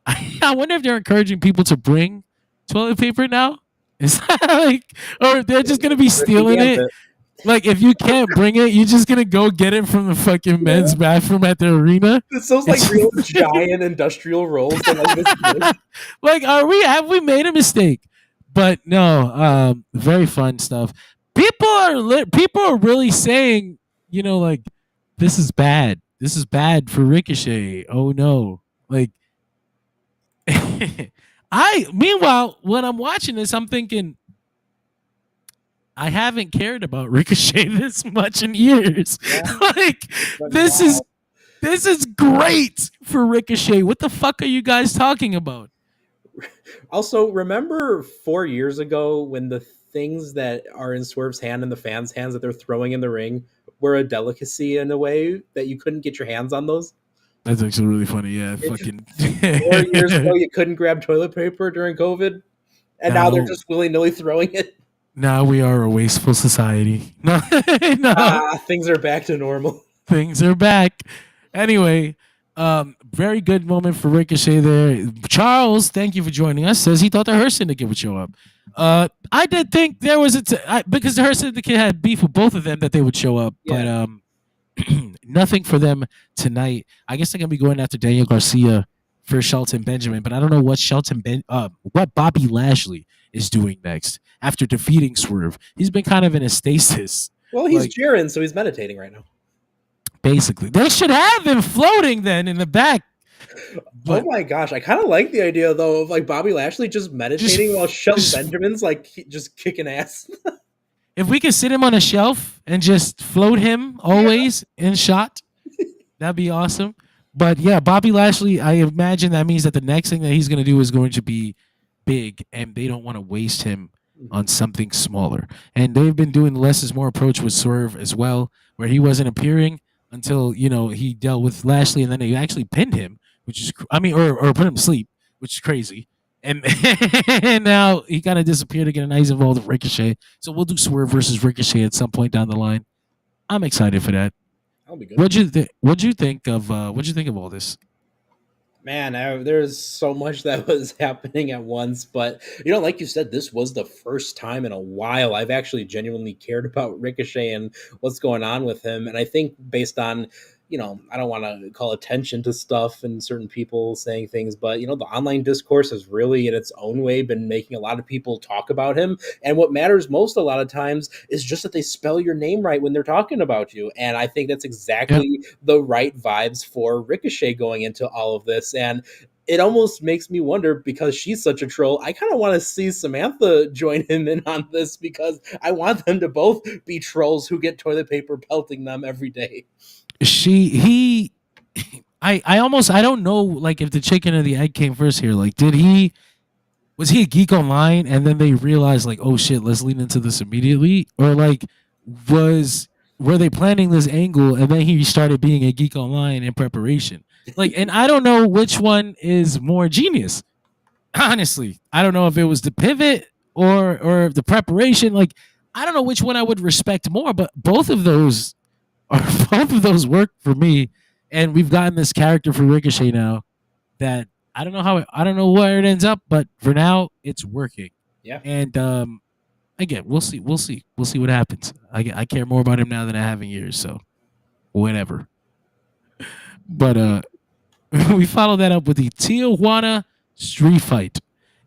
I wonder if they're encouraging people to bring toilet paper now. Is that like, or they're just gonna be stealing it? Like, if you can't bring it, you're just gonna go get it from the fucking men's bathroom at the arena. It sounds like real giant industrial rolls. Like, have we made a mistake? But no, very fun stuff. People are really saying, like, this is bad. This is bad for Ricochet. Oh no, like. Meanwhile, when I'm watching this, I'm thinking, I haven't cared about Ricochet this much in years. Yeah. Like, this is great for Ricochet. What the fuck are you guys talking about? Also, remember 4 years ago when the things that are in Swerve's hand and the fans' hands that they're throwing in the ring were a delicacy in a way that you couldn't get your hands on those? That's actually really funny. Yeah, fucking 4 years ago, you couldn't grab toilet paper during COVID, and now they're just willy-nilly throwing it. Now we are a wasteful society. No, things are back to normal. Things are back. Anyway, very good moment for Ricochet there. Charles, thank you for joining us. Says he thought the Hurt Syndicate would show up. I did think there was because the Hurt Syndicate had beef with both of them that they would show up, but nothing for them tonight. I guess they're gonna be going after Daniel Garcia for Shelton Benjamin, but I don't know what what Bobby Lashley is doing next after defeating Swerve. He's been kind of in a stasis. Well, he's cheering, so he's meditating right now. Basically, they should have him floating then in the back. But, oh my gosh, I kind of like the idea though of like Bobby Lashley just meditating while Shelton Benjamin's like just kicking ass. If we could sit him on a shelf and just float him always in shot, that'd be awesome. But yeah, Bobby Lashley, I imagine that means that the next thing that he's going to do is going to be big, and they don't want to waste him on something smaller. And they've been doing the less is more approach with Swerve as well, where he wasn't appearing until, he dealt with Lashley, and then they actually pinned him, which is, or put him to sleep, which is crazy. And now he kind of disappeared again, and he's involved with Ricochet. So we'll do Swerve versus Ricochet at some point down the line. I'm excited for that. That'll be good. What'd you think of all this? Man, there's so much that was happening at once, but like you said, this was the first time in a while I've actually genuinely cared about Ricochet and what's going on with him. And I think based on, I don't want to call attention to stuff and certain people saying things, but the online discourse has really in its own way been making a lot of people talk about him. And what matters most a lot of times is just that they spell your name right when they're talking about you. And I think that's exactly the right vibes for Ricochet going into all of this. And it almost makes me wonder, because she's such a troll, I kind of want to see Samantha join him in on this, because I want them to both be trolls who get toilet paper pelting them every day. I don't know, like, if the chicken or the egg came first here. Like, was he a geek online and then they realized, like, oh shit, let's lean into this immediately? Or like, were they planning this angle and then he started being a geek online in preparation? Like, and I don't know which one is more genius. Honestly, I don't know if it was the pivot or the preparation. Like, I don't know which one I would respect more, but both of those are both of those work for me. And we've gotten this character for Ricochet now that I don't know where it ends up, but for now it's working. Yeah. And again, we'll see what happens. I care more about him now than I have in years, so whatever. But we follow that up with the Tijuana Street Fight.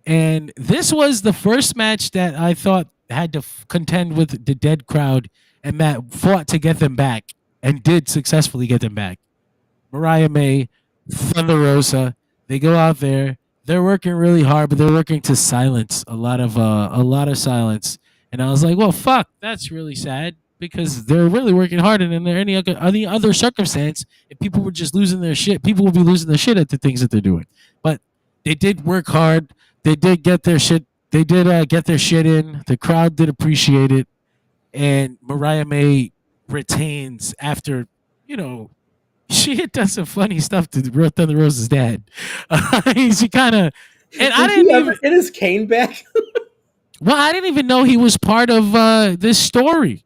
And this was the first match that I thought had to contend with the dead crowd, and Matt fought to get them back and did successfully get them back. Mariah May, Thunder Rosa, they go out there. They're working really hard, but they're working to silence a lot of silence. And I was like, well, fuck, that's really sad because they're really working hard. And in any other circumstance, if people were just losing their shit, people would be losing their shit at the things that they're doing. But they did work hard. They did get their shit. They did get their shit in. The crowd did appreciate it, and Mariah May retains after she had done some funny stuff to Thunder Rosa's dad. She kind of, and I didn't even get his cane back. well, I didn't even know he was part of this story.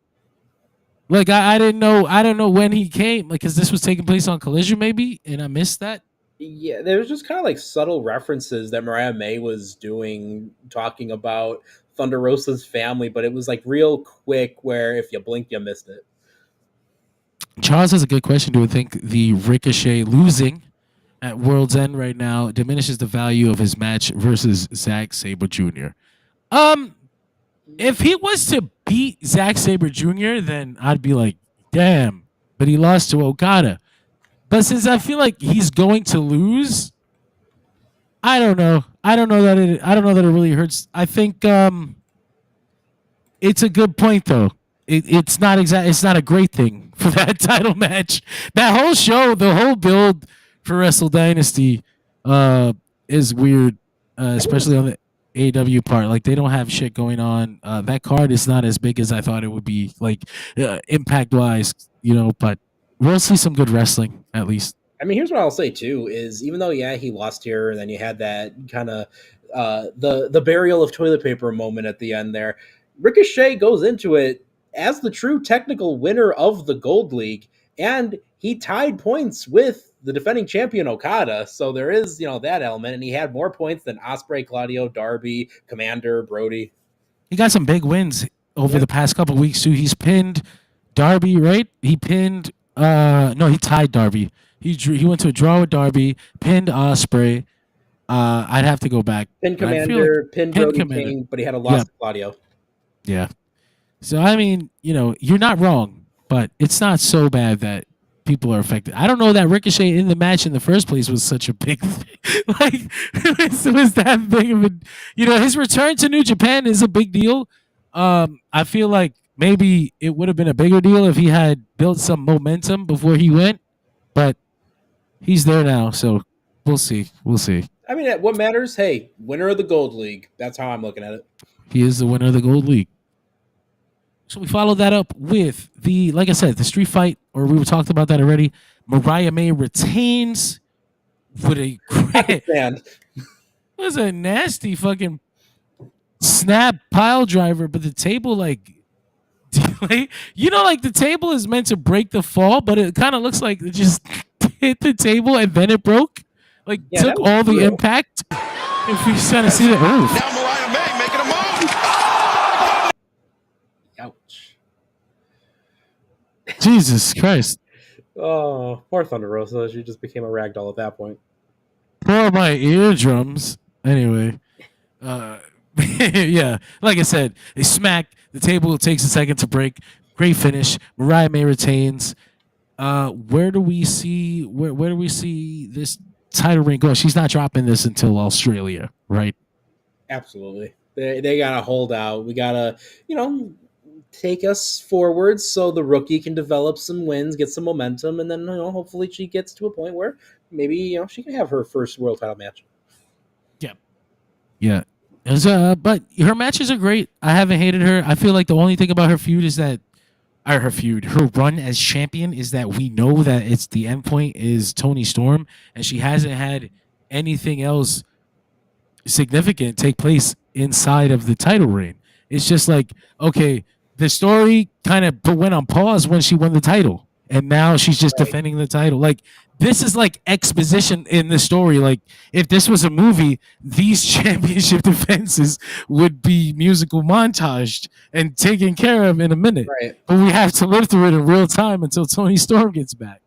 Like I didn't know. I don't know when he came. Like, because this was taking place on Collision, maybe, and I missed that. Yeah, there was just kind of like subtle references that Mariah May was doing, talking about Thunder Rosa's family, but it was like real quick where if you blinked, you missed it. Charles has a good question. Do you think the Ricochet losing at World's End right now diminishes the value of his match versus Zack Sabre Jr.? If he was to beat Zack Sabre Jr., then I'd be like, damn. But he lost to Okada. But since I feel like he's going to lose, I don't know. I don't know that it really hurts. I think it's a good point though. It's not a great thing for that title match. That whole show, the whole build for Wrestle Dynasty is weird, especially on the AEW part. Like, they don't have shit going on. That card is not as big as I thought it would be, like impact wise, but we'll see some good wrestling at least. I mean, here's what I'll say too: is even though he lost here, and then you had that kind of the burial of toilet paper moment at the end there. Ricochet goes into it as the true technical winner of the Gold League, and he tied points with the defending champion Okada. So there is that element, and he had more points than Ospreay, Claudio, Darby, Commander, Brody. He got some big wins over the past couple of weeks too. He's pinned Darby, right? He pinned. No, he tied Darby. He went to a draw with Darby, pinned Ospreay. I'd have to go back. Pinned Commander, pinned Brody King, but he had a loss to Claudio. Yeah. So I mean, you're not wrong, but it's not so bad that people are affected. I don't know that Ricochet in the match in the first place was such a big thing. Like, it was that big of a, his return to New Japan is a big deal. I feel like maybe it would have been a bigger deal if he had built some momentum before he went, but he's there now, so we'll see. We'll see. I mean, what matters? Hey, winner of the Gold League. That's how I'm looking at it. He is the winner of the Gold League. So we followed that up with like I said, the street fight, or we talked about that already. Mariah May retains with a great, was a nasty fucking snap pile driver, but the table like the table is meant to break the fall, but it kind of looks like it just hit the table and then it broke. Like, took all the impact. If you're trying to see the oof. Now Mariah May making a move. Ouch. Jesus Christ. Oh, poor Thunder Rosa. She just became a ragdoll at that point. Poor my eardrums. Anyway. Yeah. Like I said, they smack. The table takes a second to break. Great finish. Mariah May retains. Where do we see this title reign go? She's not dropping this until Australia, right? Absolutely. They gotta hold out. We gotta, take us forward so the rookie can develop some wins, get some momentum, and then hopefully she gets to a point where maybe she can have her first world title match. Yeah. But her matches are great. I haven't hated her. I feel like the only thing about her feud is that her run as champion is that we know that it's the end point is Toni Storm, and she hasn't had anything else significant take place inside of the title reign. It's just like, okay, the story kind of went on pause when she won the title, and now she's just defending the title. Like, this is like exposition in the story. Like, if this was a movie, these championship defenses would be musical montaged and taken care of in a minute. Right. But we have to live through it in real time until Tony Storm gets back.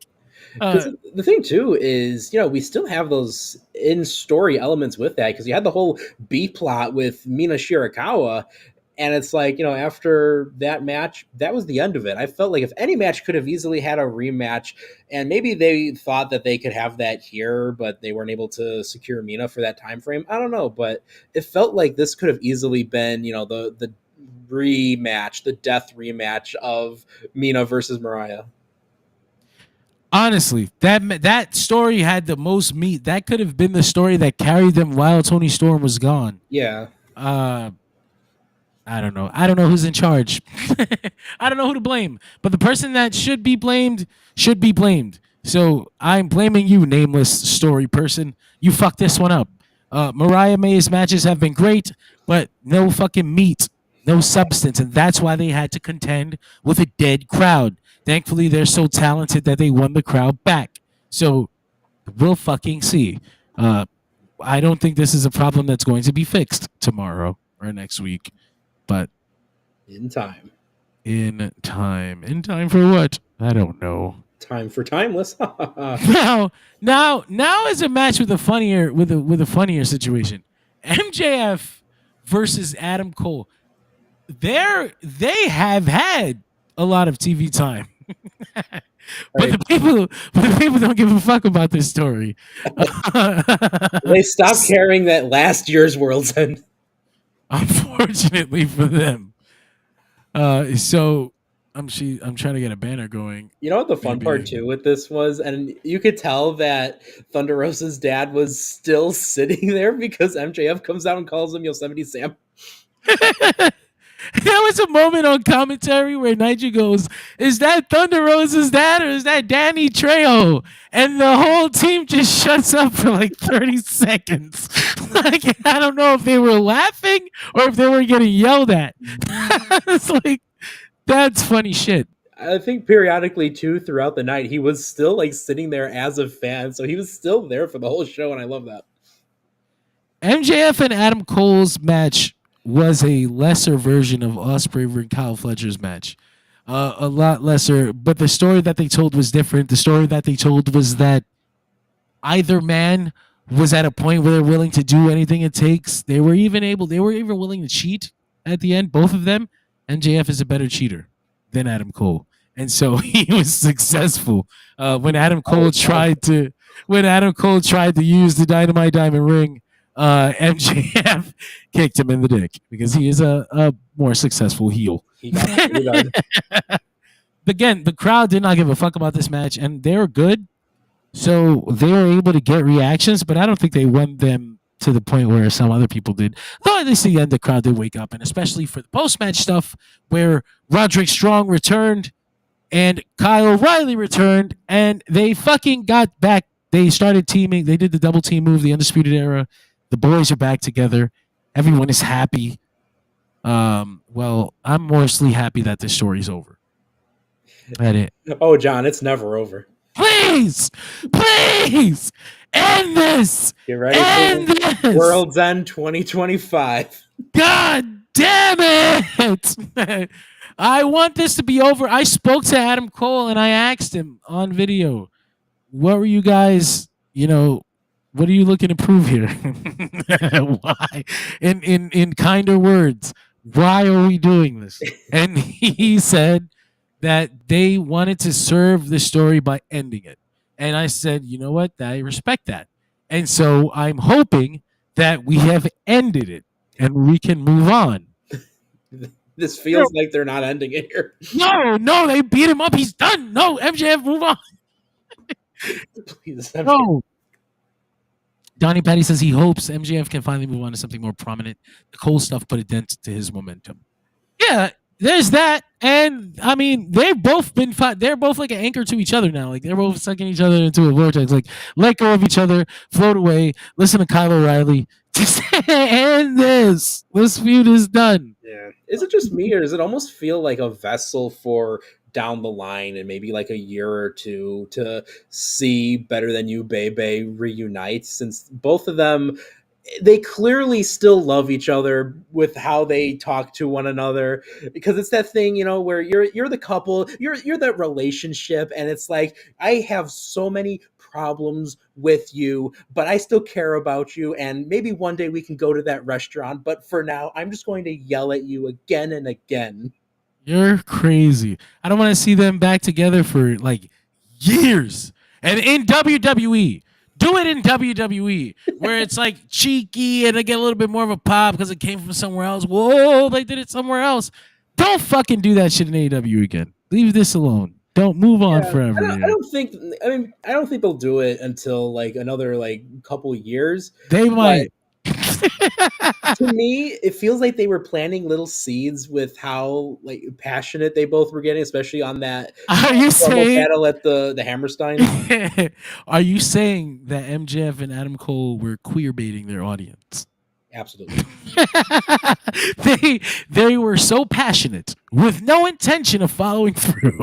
'Cause the thing too is, we still have those in-story elements with that, because you had the whole B plot with Mina Shirakawa, and it's like, after that match, that was the end of it. I felt like if any match could have easily had a rematch, and maybe they thought that they could have that here, but they weren't able to secure Mina for that time frame. I don't know, but it felt like this could have easily been, the rematch, the death rematch of Mina versus Mariah. Honestly, that story had the most meat. That could have been the story that carried them while Tony Storm was gone. Yeah. I don't know. I don't know who's in charge. I don't know who to blame. But the person that should be blamed should be blamed. So I'm blaming you, nameless story person. You fucked this one up. Mariah May's matches have been great, but no fucking meat, no substance, and that's why they had to contend with a dead crowd. Thankfully, they're so talented that they won the crowd back. So we'll fucking see. I don't think this is a problem that's going to be fixed tomorrow or next week, but in time. In time for what? I don't know. Time for timeless. now is a match with a funnier situation. MJF versus Adam Cole. They have had a lot of TV time. But the people don't give a fuck about this story. They stopped caring that last year's World's End. Unfortunately for them. So I'm trying to get a banner going. You know what the fun part too with this was, and you could tell that Thunder Rosa's dad was still sitting there because MJF comes out and calls him Yosemite Sam. There was a moment on commentary where Nigel goes, "Is that Thunder Rosa's dad or is that Danny Trejo?" And the whole team just shuts up for like 30 seconds. Like, I don't know if they were laughing or if they were getting yelled at. It's like, that's funny shit. I think periodically too throughout the night he was still like sitting there as a fan, so he was still there for the whole show, and I love that. MJF and Adam Cole's match was a lesser version of Ospreay versus Kyle Fletcher's match. A lot lesser, but the story that they told was different. The story that they told was that either man was at a point where they're willing to do anything it takes. They were even willing to cheat at the end, both of them. MJF is a better cheater than Adam Cole. And so he was successful. When Adam Cole tried to use the Dynamite Diamond Ring, MJF kicked him in the dick because he is a more successful heel. Again, the crowd did not give a fuck about this match, and they were good, so they were able to get reactions, but I don't think they won them to the point where some other people did. Though at least at the end, the crowd did wake up, and especially for the post-match stuff where Roderick Strong returned and Kyle O'Reilly returned, and they fucking got back. They started teaming. They did the double team move, the Undisputed Era. The boys are back together. Everyone is happy. Well, I'm mostly happy that this story's over. That it. Oh, John, it's never over. Please, end this. Get ready for World's End 2025. God damn it! I want this to be over. I spoke to Adam Cole and I asked him on video, what were you guys, what are you looking to prove here? Why? In kinder words, why are we doing this? And he said that they wanted to serve the story by ending it. And I said, you know what? I respect that. And so I'm hoping that we have ended it and we can move on. This feels like they're not ending it here. No, they beat him up. He's done. No, MJF, move on. Please, no. Donnie Patty says he hopes MJF can finally move on to something more prominent. The Cole stuff put a dent to his momentum. Yeah, there's that. And I mean, they've both been they're both like an anchor to each other now. Like, they're both sucking each other into a vortex. Like, let go of each other, float away, listen to Kyle O'Reilly. Just end this. This feud is done. Yeah. Is it just me, or does it almost feel like a vessel for down the line and maybe like a year or two to see Better Than You Bebe reunite, since both of them, they clearly still love each other with how they talk to one another, because it's that thing, where you're the couple, you're that relationship, and it's like, I have so many problems with you, but I still care about you, and maybe one day we can go to that restaurant, but for now I'm just going to yell at you again and again. You're crazy. I don't want to see them back together for like years. And in WWE, do it in WWE where it's like cheeky and they get a little bit more of a pop because it came from somewhere else. Whoa, they did it somewhere else. Don't fucking do that shit in AEW again. Leave this alone. Don't move on Yeah, forever. I don't think. I mean, I don't think they'll do it until like another like couple years. They But might. to me, it feels like they were planting little seeds with how like passionate they both were getting, especially on that Are you promo saying? battle at the Hammerstein. Are you saying that MJF and Adam Cole were queer baiting their audience? Absolutely. they were so passionate with no intention of following through.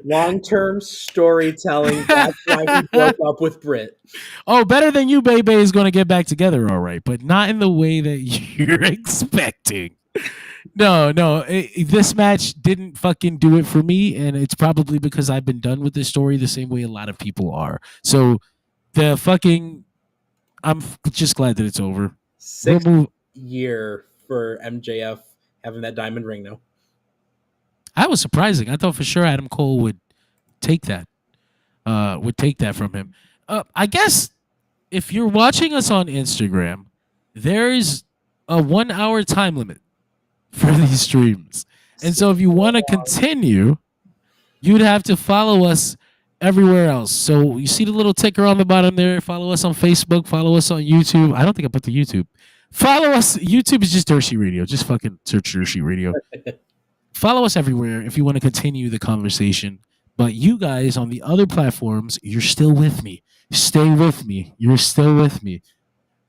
Long-term storytelling. That's why he broke up with Britt. Oh, Better Than You, baby, is going to get back together, all right, but not in the way that you're expecting. No, this match didn't fucking do it for me, and it's probably because I've been done with this story the same way a lot of people are. So the fucking, I'm just glad that it's over. We'll Sixth move. year for MJF having that diamond ring now. I was surprising. I thought for sure Adam Cole would take that. Would take that from him. I guess if you're watching us on Instagram, there's a 1 hour time limit for these streams. And so if you want to continue, you'd have to follow us everywhere else. So you see the little ticker on the bottom there. Follow us on Facebook. Follow us on YouTube. I don't think I put the YouTube. Follow us. YouTube is just Dershi Radio. Just fucking search Dershi Radio. Follow us everywhere if you want to continue the conversation. But you guys on the other platforms, you're still with me. Stay with me. You're still with me.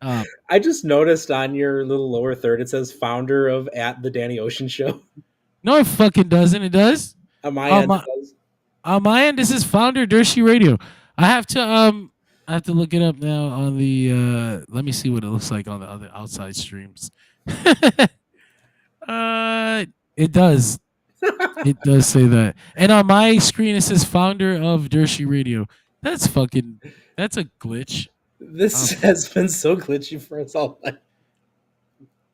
I just noticed on your little lower third it says founder of at the Danny Ocean Show. No, it fucking doesn't. It does. On my end, it does. On my end, this is founder Dershi Radio. I have to look it up now on the let me see what it looks like on the other outside streams. It does. It does say that. And on my screen it says founder of Dershi Radio. That's a glitch. This has been so glitchy for us all.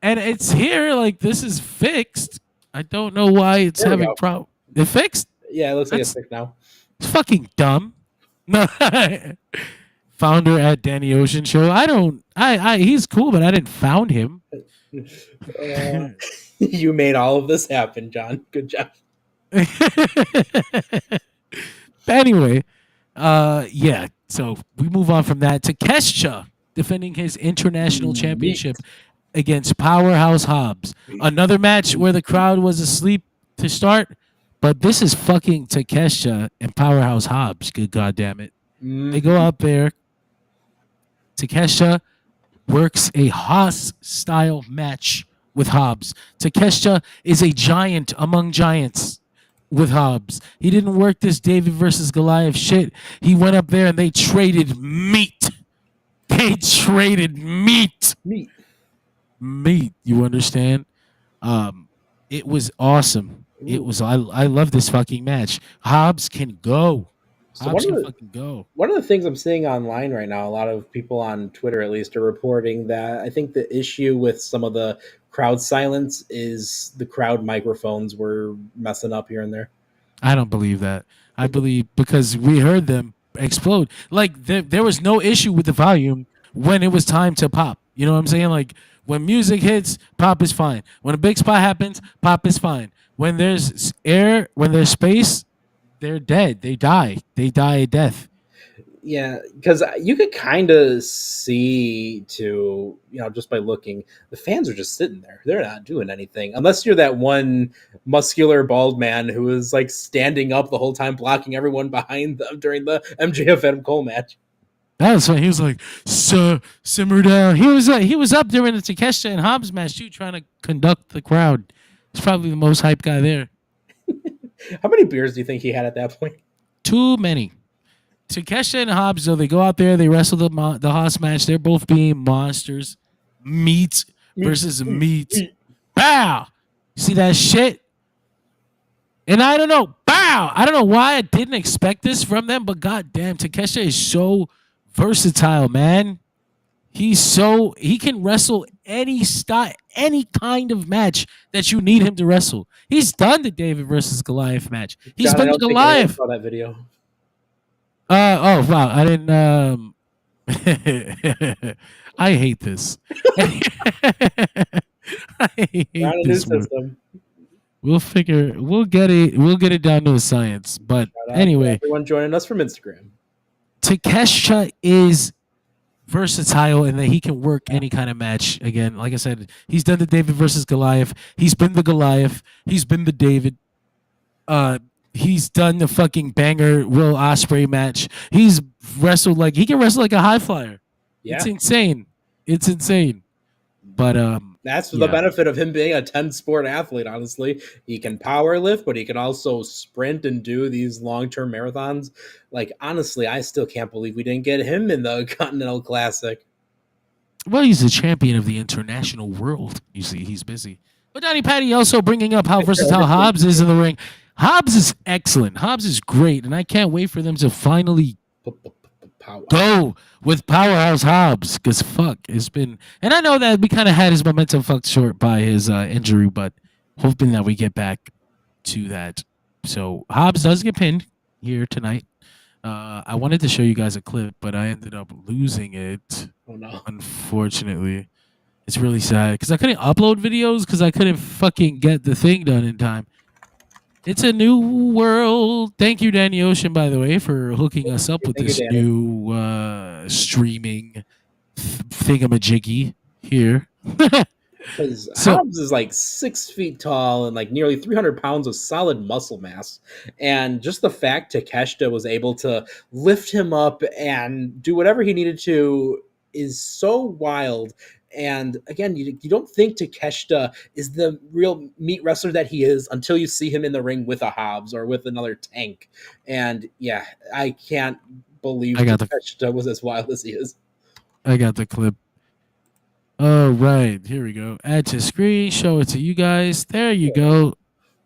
And it's here, like this is fixed. I don't know why it's There we having go. problem. It fixed? Yeah, it looks like That's- it's fixed now. It's fucking dumb. No. Founder at Danny Ocean Show. He's cool, but I didn't found him. You made all of this happen, John. Good job. Anyway, yeah. So we move on from that to Kesha defending his international championship against Powerhouse Hobbs. Another match where the crowd was asleep to start, but this is fucking Takesha and Powerhouse Hobbs. Good goddamn it! They go out there. Takesha works a Haas style match with Hobbs. Takesha is a giant among giants with Hobbs. He didn't work this David versus Goliath shit. He went up there and they traded meat. They traded meat. Meat. You understand? It was awesome. It was. I love this fucking match. Hobbs can go. So Hobbs can fucking go. one of the things I'm seeing online right now, a lot of people on Twitter at least are reporting that I think the issue with some of the crowd silence is the crowd microphones were messing up here and there. I don't believe that. I believe because we heard them explode. Like there was no issue with the volume when it was time to pop. You know what I'm saying? Like when music hits, pop is fine. When a big spot happens, pop is fine. When there's air, when there's space, they're dead. They die. They die a death. Yeah, because you could kind of see to, just by looking, the fans are just sitting there. They're not doing anything. Unless you're that one muscular bald man who is like standing up the whole time, blocking everyone behind them during the MJF Adam Cole match. That was funny. He was like, simmer down. He was up during the Takeshita and Hobbs match too, trying to conduct the crowd. He's probably the most hype guy there. How many beers do you think he had at that point? Too many. Takeshita and Hobbs, though, they go out there, they wrestle the Haas match. They're both being monsters. Meat versus meat. Bow. See that shit? And I don't know. Bow. I don't know why I didn't expect this from them, but goddamn, Takeshita is so versatile, man. He can wrestle any style, any kind of match that you need him to wrestle. He's done the David versus Goliath match. He's John, been the Goliath. I saw that video. Oh wow, I didn't. I hate this. I hate this one. System. We'll get it down to a science. But anyway, everyone joining us from Instagram. Takeshita is versatile in that he can work any kind of match. Again, like I said, he's done the David versus Goliath. He's been the Goliath. He's been the David. He's done the fucking banger Will Ospreay match. He's wrestled he can wrestle like a high flyer. Yeah. It's insane. But that's the benefit of him being a 10-sport athlete, honestly. He can power lift, but he can also sprint and do these long-term marathons. Like, honestly, I still can't believe we didn't get him in the Continental Classic. Well, he's the champion of the international world. You see, he's busy. But Donnie Patty also bringing up how versatile Hobbs is in the ring. Hobbs is excellent. Hobbs is great, and I can't wait for them to finally go with Powerhouse Hobbs, because fuck, it's been... And I know that we kind of had his momentum fucked short by his injury, but hoping that we get back to that. So Hobbs does get pinned here tonight. I wanted to show you guys a clip, but I ended up losing it. Oh no. Unfortunately. It's really sad, because I couldn't upload videos because I couldn't fucking get the thing done in time. It's a new world. Thank you, Danny Ocean, by the way, for hooking us up with this new streaming thingamajiggy here. Because Hobbs is like 6 feet tall and like nearly 300 pounds of solid muscle mass. And just the fact Takeshita was able to lift him up and do whatever he needed to is so wild. And again, you don't think Takeshita is the real meat wrestler that he is until you see him in the ring with a Hobbs or with another tank. And yeah, I can't believe Takeshita was as wild as he is. I got the clip. Oh, right. Here we go. Add to screen. Show it to you guys. There you go.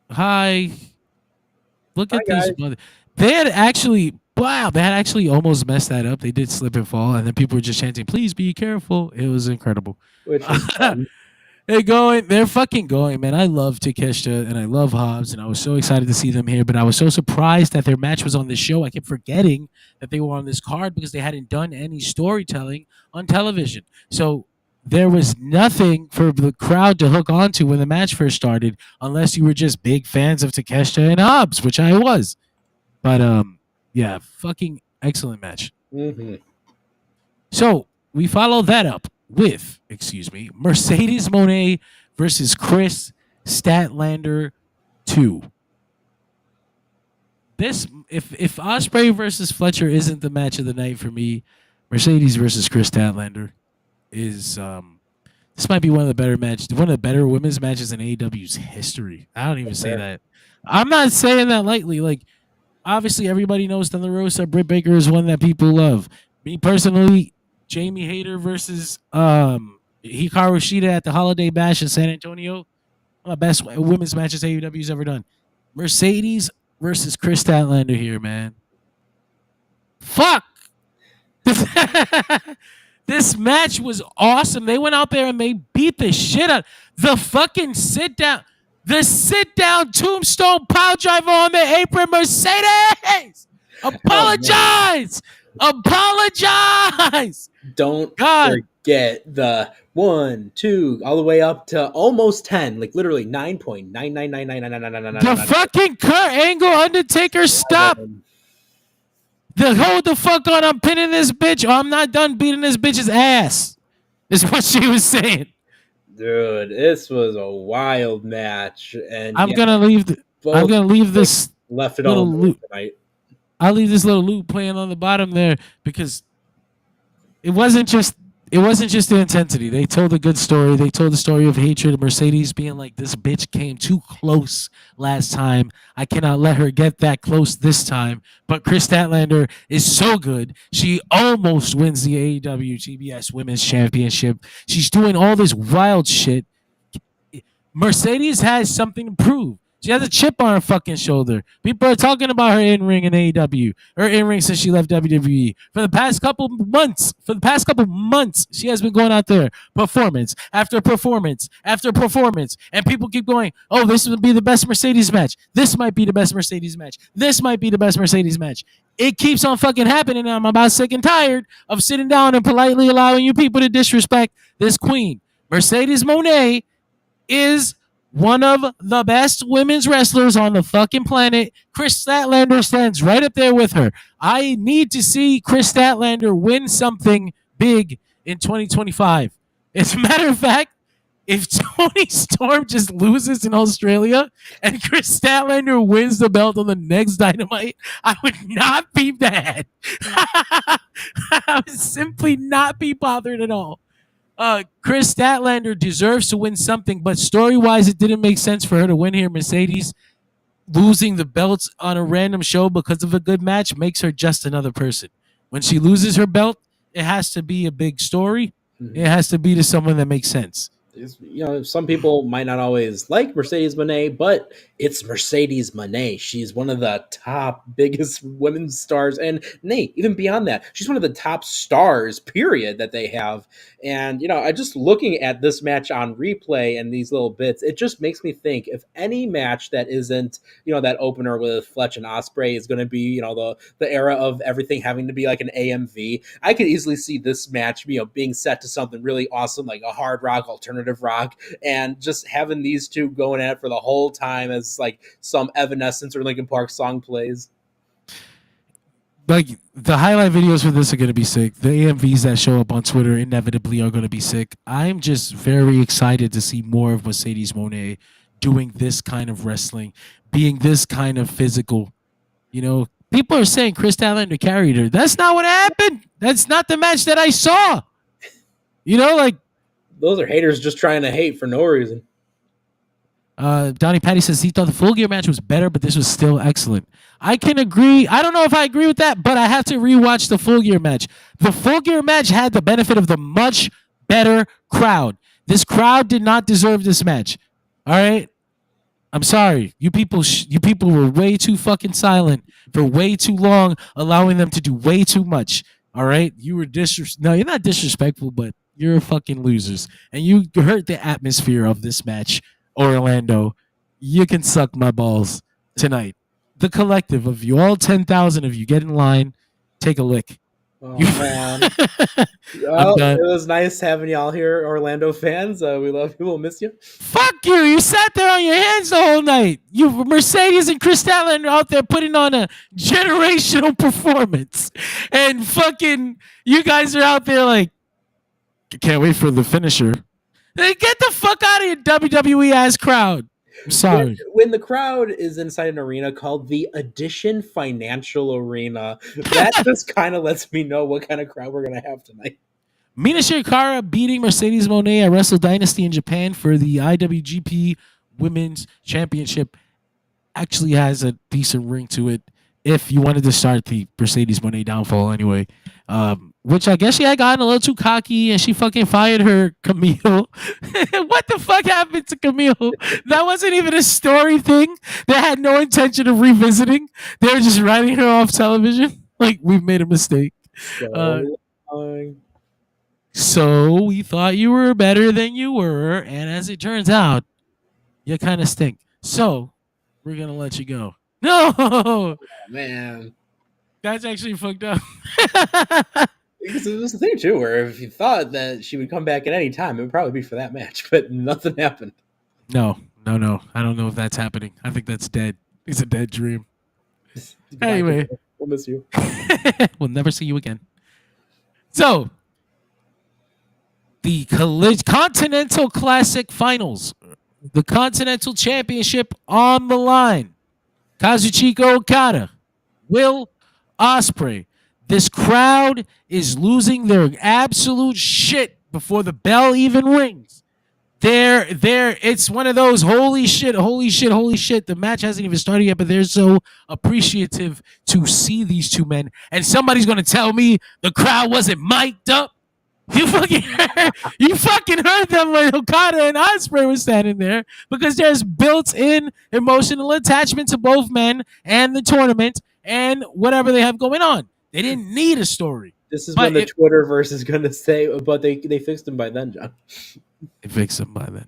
Hi. Look at these. They had actually almost messed that up. They did slip and fall, and then people were just chanting, "Please be careful." It was incredible. Which was fun. They're fucking going, man. I love Takeshita and I love Hobbs, and I was so excited to see them here, but I was so surprised that their match was on this show. I kept forgetting that they were on this card because they hadn't done any storytelling on television. So there was nothing for the crowd to hook onto when the match first started, unless you were just big fans of Takeshita and Hobbs, which I was. But yeah, fucking excellent match. Mm-hmm. So we follow that up with, Mercedes Moné versus Kris Statlander 2. This, if Ospreay versus Fletcher isn't the match of the night for me, Mercedes versus Kris Statlander is this might be one of the better women's matches in AEW's history. I don't even say that. I'm not saying that lightly. Like, obviously, everybody knows Thunder Rosa. Britt Baker is one that people love. Me personally, Jamie Hayter versus Hikaru Shida at the Holiday Bash in San Antonio. One of the best women's matches AEW's ever done. Mercedes versus Kris Statlander here, man. Fuck! This match was awesome. They went out there and they beat the shit out. The fucking sit-down tombstone pile driver on the apron, Mercedes! Apologize! Apologize! Don't forget the 1, 2, all the way up to almost 10, like literally 9.9999999. The fucking Kurt Angle Undertaker stop. Hold the fuck on, I'm pinning this bitch, or I'm not done beating this bitch's ass. Is what she was saying. Dude, this was a wild match, and I'm gonna leave this left it all loop tonight. I'll leave this little loop playing on the bottom there because it wasn't just the intensity. They told a good story. They told the story of hatred. Mercedes being like, this bitch came too close last time. I cannot let her get that close this time. But Kris Statlander is so good. She almost wins the AEW GBS Women's Championship. She's doing all this wild shit. Mercedes has something to prove. She has a chip on her fucking shoulder. People are talking about her in ring in AEW. Her in ring since she left WWE. For the past couple months, she has been going out there, performance after performance after performance, and people keep going, "Oh, this would be the best Mercedes match. This might be the best Mercedes match. This might be the best Mercedes match." It keeps on fucking happening, and I'm about sick and tired of sitting down and politely allowing you people to disrespect this queen. Mercedes Monae is one of the best women's wrestlers on the fucking planet. Kris Statlander stands right up there with her. I need to see Kris Statlander win something big in 2025. As a matter of fact, if Tony Storm just loses in Australia and Kris Statlander wins the belt on the next Dynamite, I would not be mad. I would simply not be bothered at all. Kris Statlander deserves to win something, but story-wise, it didn't make sense for her to win here. Mercedes losing the belts on a random show because of a good match makes her just another person. When she loses her belt, it has to be a big story. It has to be to someone that makes sense. You know, some people might not always like Mercedes Monae, but it's Mercedes Monae. She's one of the top biggest women's stars, and even beyond that, she's one of the top stars, period, that they have. And, you know, I just looking at this match on replay and these little bits, it just makes me think if any match that isn't, you know, that opener with Fletch and Ospreay is going to be, you know, the era of everything having to be like an AMV, I could easily see this match, you know, being set to something really awesome, like a hard rock, alternative rock, and just having these two going at it for the whole time as like some Evanescence or Linkin Park song plays. Like, the highlight videos for this are going to be sick. The AMVs that show up on Twitter inevitably are going to be sick. I'm just very excited to see more of Mercedes Monae doing this kind of wrestling, being this kind of physical. You know, people are saying Kris Statlander carried her. That's not what happened. That's not the match that I saw. You know, like, those are haters just trying to hate for no reason. Donnie Patty says he thought the Full Gear match was better, but this was still excellent. I can agree. I don't know if I agree with that, but I have to rewatch the Full Gear match. The Full Gear match had the benefit of the much better crowd. This crowd did not deserve this match. All right? I'm sorry. You people were way too fucking silent for way too long, allowing them to do way too much. All right? You were No, you're not disrespectful, but you're fucking losers. And you hurt the atmosphere of this match. Orlando, you can suck my balls tonight. The collective of you, all 10,000 of you, get in line, take a lick. Oh, man. Well, it was nice having y'all here, Orlando fans. We love you. We'll miss you. Fuck you. You sat there on your hands the whole night. You Mercedes and Kris Statlander out there putting on a generational performance. And fucking you guys are out there like, can't wait for the finisher. Get the fuck out of your WWE ass crowd. I'm sorry. When the crowd is inside an arena called the Edition Financial Arena, that just kind of lets me know what kind of crowd we're going to have tonight. Mina Shikara beating Mercedes Monae at Wrestle Dynasty in Japan for the IWGP Women's Championship actually has a decent ring to it. If you wanted to start the Mercedes Monae downfall anyway. Which I guess she had gotten a little too cocky and she fucking fired her Camille. What the fuck happened to Camille? That wasn't even a story thing. They had no intention of revisiting. They were just writing her off television. Like, we've made a mistake. So we thought you were better than you were. And as it turns out, you kind of stink. So we're going to let you go. No! Oh, man. That's actually fucked up. Because it was the thing, too, where if you thought that she would come back at any time, it would probably be for that match, but nothing happened. No. I don't know if that's happening. I think that's dead. It's a dead dream. Anyway. We'll miss you. We'll never see you again. So, the Continental Classic Finals. The Continental Championship on the line. Kazuchika Okada. Will Ospreay. This crowd is losing their absolute shit before the bell even rings. It's one of those holy shit. The match hasn't even started yet, but they're so appreciative to see these two men. And somebody's gonna tell me the crowd wasn't mic'd up. You fucking heard them when Okada and Ospreay were standing there because there's built-in emotional attachment to both men and the tournament and whatever they have going on. They didn't need a story. This is when the Twitterverse is going to say, but they fixed him by then, John. They fixed him by then.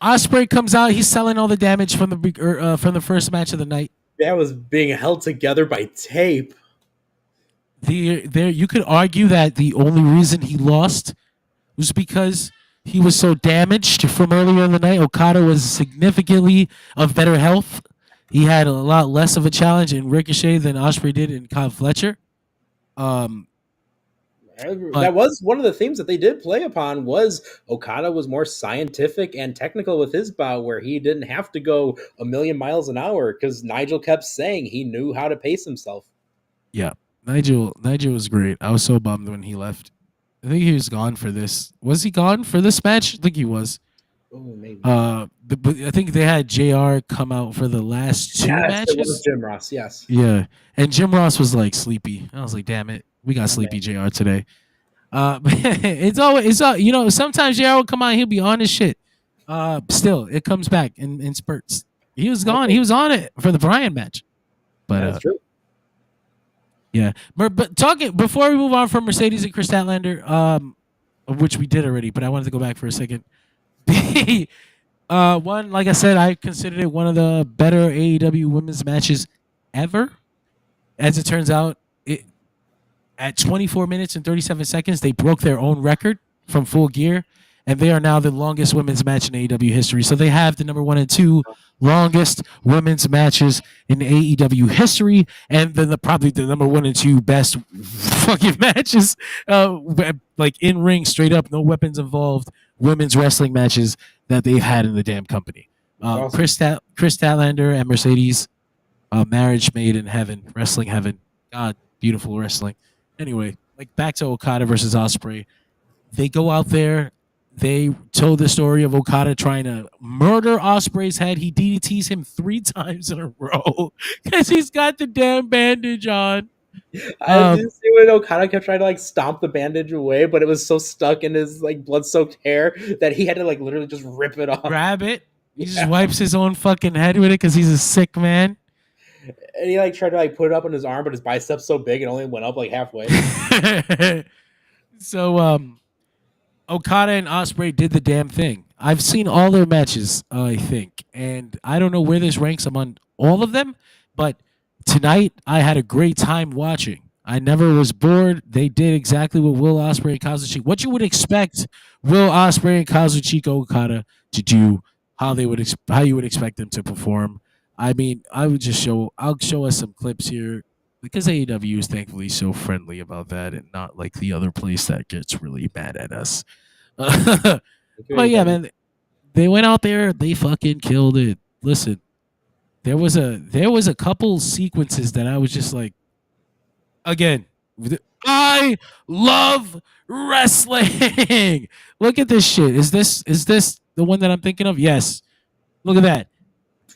Ospreay comes out. He's selling all the damage from the first match of the night. That was being held together by tape. You could argue that the only reason he lost was because he was so damaged from earlier in the night. Okada was significantly of better health. He had a lot less of a challenge in Ricochet than Ospreay did in Kyle Fletcher. That was one of the themes that they did play upon was Okada was more scientific and technical with his bout where he didn't have to go a million miles an hour because Nigel kept saying he knew how to pace himself. Yeah, Nigel was great. I was so bummed when he left. I think he was gone for this. Was he gone for this match? I think he was. Oh, maybe. But I think they had JR come out for the last two matches. It was Jim Ross, yes. Yeah, and Jim Ross was like sleepy. I was like, damn it, we got sleepy JR today. It's always sometimes JR will come out, he'll be on his shit. Still, it comes back in spurts. He was gone. He was on it for the Bryan match. But that's true. Yeah, but talking before we move on from Mercedes and Kris Statlander, which we did already, but I wanted to go back for a second. One, like I said, I considered it one of the better AEW women's matches ever. As it turns out, at 24 minutes and 37 seconds, they broke their own record from Full Gear, and they are now the longest women's match in AEW history. So they have the number 1 and 2 longest women's matches in AEW history, and then probably the number 1 and 2 best fucking matches, like in ring, straight up, no weapons involved, women's wrestling matches that they've had in the damn company. Awesome. Kris Statlander and Mercedes, marriage made in heaven, wrestling heaven. God, beautiful wrestling. Anyway, like back to Okada versus Ospreay. They go out there. They told the story of Okada trying to murder Ospreay's head. He DDTs him 3 times in a row because he's got the damn bandage on. I did see when Okada kept trying to like stomp the bandage away, but it was so stuck in his like blood-soaked hair that he had to like literally just rip it off. Grab it. He just wipes his own fucking head with it because he's a sick man. And he like tried to like put it up on his arm, but his bicep's so big it only went up like halfway. So Okada and Ospreay did the damn thing. I've seen all their matches, I think, and I don't know where this ranks among all of them, but tonight I had a great time watching. I never was bored. They did exactly what Will Ospreay and Kazuchika, what you would expect Will Ospreay and Kazuchika Okada to do, how you would expect them to perform. I mean, I'll show us some clips here because AEW is thankfully so friendly about that and not like the other place that gets really mad at us. But yeah, man, they went out there, they fucking killed it. Listen, there was a couple sequences that I was just like, again, I love wrestling. Look at this shit. Is this the one that I'm thinking of? Yes. Look at that.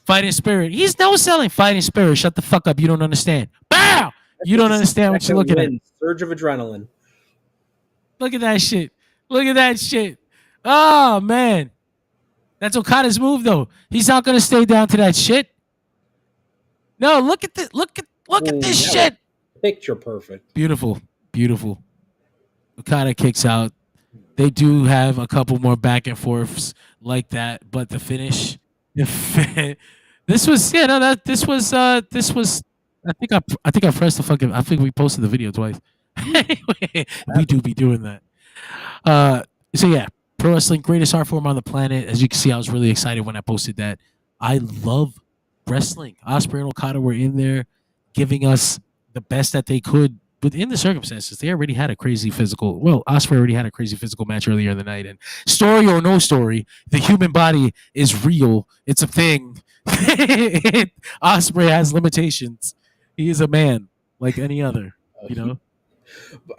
Fighting Spirit. He's no selling Fighting Spirit. Shut the fuck up. You don't understand. Bow! You don't understand what you're looking at. Surge of adrenaline. Look at that shit. Look at that shit. Oh, man. That's Okada's move, though. He's not going to stay down to that shit. No, look at this. Look at this shit. Picture perfect. Beautiful. Beautiful. Okada kicks out. They do have a couple more back and forths like that, but the finish... This was I think I pressed the fucking. I think we posted the video twice. Anyway, we do be doing that. So yeah, pro wrestling, greatest art form on the planet. As you can see, I was really excited when I posted that. I love wrestling. Ospreay and Okada were in there, giving us the best that they could within the circumstances. They already had a crazy physical. Well, Ospreay already had a crazy physical match earlier in the night. And story or no story, the human body is real. It's a thing. Ospreay has limitations. He is a man like any other. You know.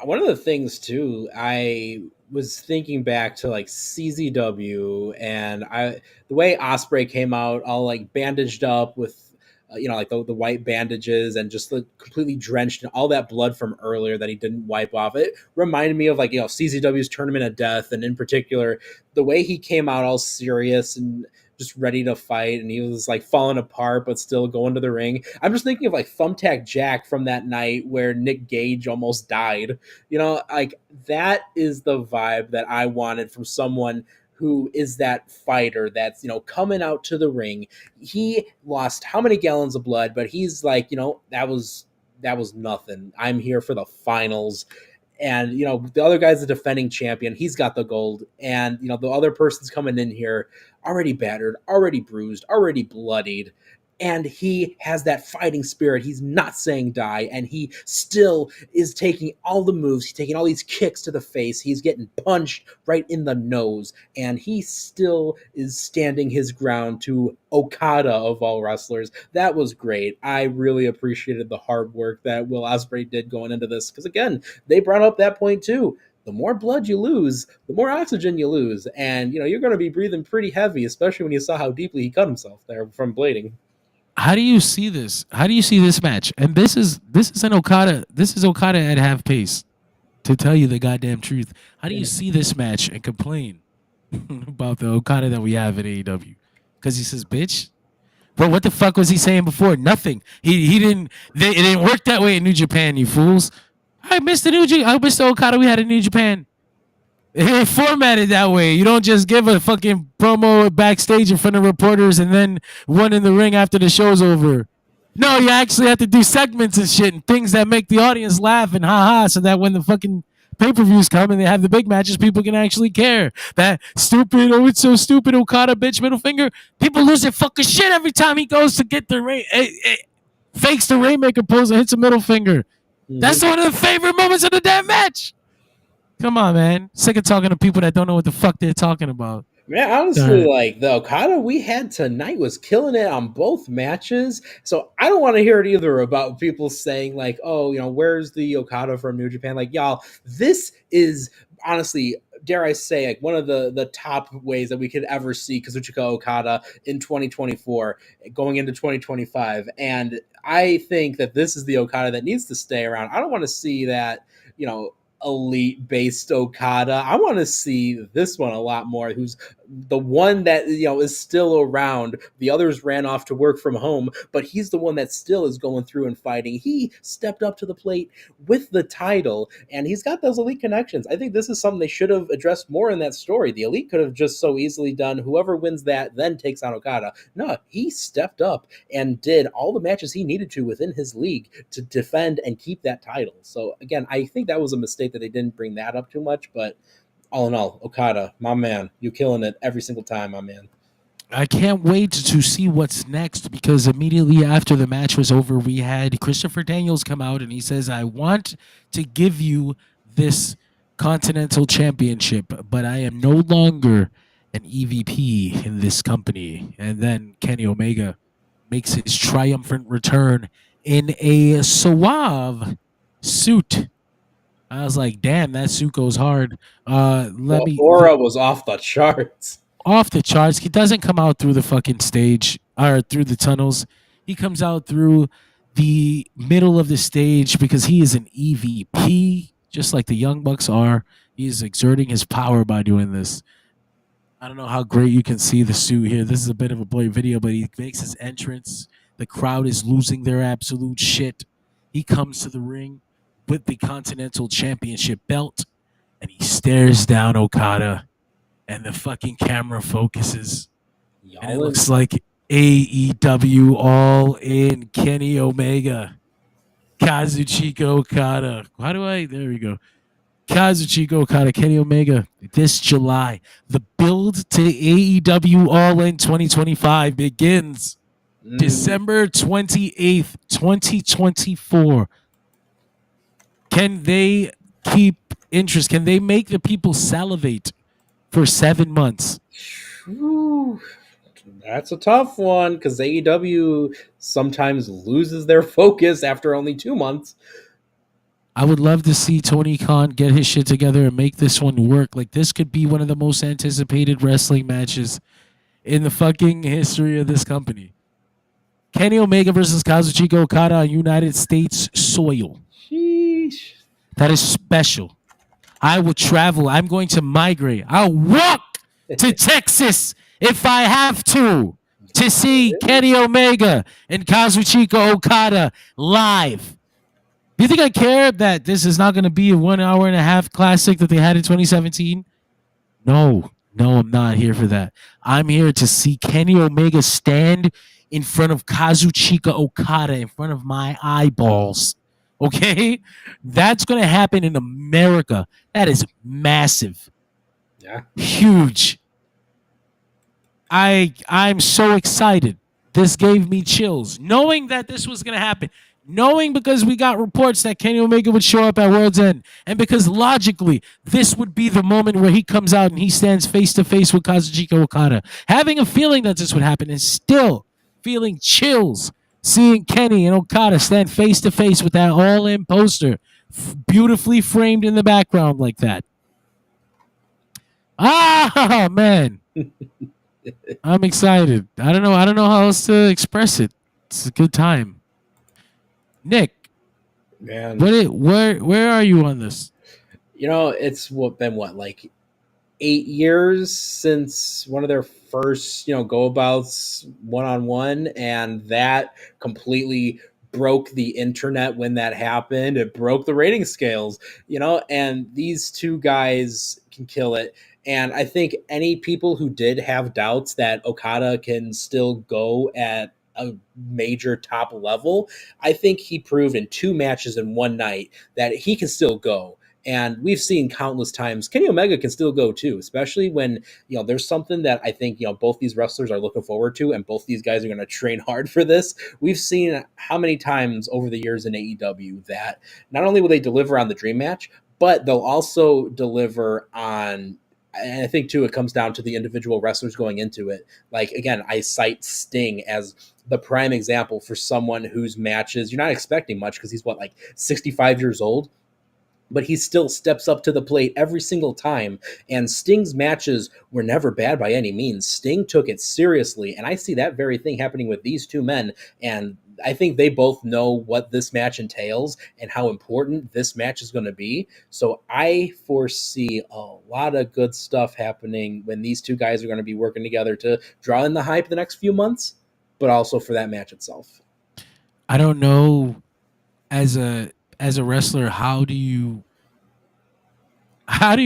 One of the things too, I was thinking back to like CZW, and the way Ospreay came out all like bandaged up with like the white bandages, and just like completely drenched in all that blood from earlier that he didn't wipe off. It reminded me of like CZW's Tournament of Death, and in particular the way he came out all serious and just ready to fight, and he was like falling apart but still going to the ring. I'm just thinking of like Thumbtack Jack from that night where Nick Gage almost died. Like that is the vibe that I wanted from someone who is that fighter that's coming out to the ring. He lost how many gallons of blood, but he's like, that was nothing. I'm here for the finals. And the other guy's the defending champion. He's got the gold. And the other person's coming in here already battered, already bruised, already bloodied, and he has that fighting spirit. He's not saying die, and he still is taking all the moves. He's taking all these kicks to the face. He's getting punched right in the nose, and he still is standing his ground to Okada of all wrestlers. That was great. I really appreciated the hard work that Will Ospreay did going into this, because again, they brought up that point too. The more blood you lose, the more oxygen you lose, and you're going to be breathing pretty heavy, especially when you saw how deeply he cut himself there from blading. How do you see this? How do you see this match? And this is an Okada. This is Okada at half pace. To tell you the goddamn truth, how do you see this match and complain about the Okada that we have in AEW? Because he says, "Bitch." But what the fuck was he saying before? Nothing. He didn't. It didn't work that way in New Japan. You fools. I missed the Okada we had in New Japan. It formatted that way. You don't just give a fucking promo backstage in front of reporters and then one in the ring after the show's over. No, you actually have to do segments and shit and things that make the audience laugh and ha so that when the fucking pay-per-views come and they have the big matches, people can actually care. That stupid, oh, it's so stupid, Okada bitch middle finger. People lose their fucking shit every time he goes to get the ring. Fakes the Rainmaker pose and hits a middle finger. Mm-hmm. That's one of the favorite moments of the damn match. Come on, man. Sick of talking to people that don't know what the fuck they're talking about. Man, honestly, like the Okada we had tonight was killing it on both matches. So I don't want to hear it either about people saying like, oh, where's the Okada from New Japan? Like, y'all, this is honestly, dare I say, like one of the top ways that we could ever see Kazuchika Okada in 2024 going into 2025. And I think that this is the Okada that needs to stay around. I don't want to see that, elite based Okada. I want to see this one a lot more, who's the one that is still around. The others ran off to work from home, but he's the one that still is going through and fighting. He stepped up to the plate with the title, and he's got those elite connections. I think this is something they should have addressed more in that story. The elite could have just so easily done whoever wins that then takes on Okada. No, he stepped up and did all the matches he needed to within his league to defend and keep that title. So again, I think that was a mistake that they didn't bring that up too much, but all in all, Okada, my man, you killing it every single time, my man. I can't wait to see what's next, because immediately after the match was over, we had Christopher Daniels come out and he says, I want to give you this Continental Championship, but I am no longer an EVP in this company. And then Kenny Omega makes his triumphant return in a suave suit. I was like, damn, that suit goes hard. Aura was off the charts. Off the charts. He doesn't come out through the fucking stage or through the tunnels. He comes out through the middle of the stage because he is an EVP, just like the Young Bucks are. He's exerting his power by doing this. I don't know how great you can see the suit here. This is a bit of a blurry video, but he makes his entrance. The crowd is losing their absolute shit. He comes to the ring with the Continental Championship belt, and he stares down Okada, and the fucking camera focuses, and it looks like AEW All In Kenny Omega, Kazuchika Okada. There we go. Kazuchika Okada, Kenny Omega, this July. The build to AEW All In 2025 begins December 28th, 2024. Can they keep interest? Can they make the people salivate for 7 months? Ooh, That's a tough one because AEW sometimes loses their focus after only 2 months. I would love to see Tony Khan get his shit together and make this one work. Like, this could be one of the most anticipated wrestling matches in the fucking history of this company. Kenny Omega versus Kazuchika Okada on United States soil. Sheesh. That is special. I will travel. I'm going to migrate. I'll walk to Texas if I have to see Kenny Omega and Kazuchika Okada live. Do you think I care that this is not going to be a 1 hour and a half classic that they had in 2017? No, I'm not here for that. I'm here to see Kenny Omega stand in front of Kazuchika Okada in front of my eyeballs. Okay? That's going to happen in America. That is massive. Yeah. Huge. I'm so excited. This gave me chills. Knowing that this was going to happen. Knowing because we got reports that Kenny Omega would show up at World's End. And because logically, this would be the moment where he comes out and he stands face to face with Kazuchika Okada. Having a feeling that this would happen and still feeling chills seeing Kenny and Okada stand face to face with that all-in poster beautifully framed in the background like that. Ah, man. I'm excited. I don't know how else to express it. It's a good time. Nick, Man. where are you on this? It's been like 8 years since one of their first, go abouts one-on-one, and that completely broke the internet when that happened. It broke the rating scales, and these two guys can kill it. And I think any people who did have doubts that Okada can still go at a major top level, I think he proved in 2 matches in one night that he can still go. And we've seen countless times Kenny Omega can still go too, especially when, there's something that I think, both these wrestlers are looking forward to, and both these guys are going to train hard for this. We've seen how many times over the years in AEW that not only will they deliver on the dream match, but they'll also deliver on, and I think too, it comes down to the individual wrestlers going into it. Like, again, I cite Sting as the prime example for someone whose matches you're not expecting much because he's 65 years old. But he still steps up to the plate every single time. And Sting's matches were never bad by any means. Sting took it seriously. And I see that very thing happening with these two men. And I think they both know what this match entails and how important this match is going to be. So I foresee a lot of good stuff happening when these two guys are going to be working together to draw in the hype the next few months, but also for that match itself. I don't know, as a wrestler, how do you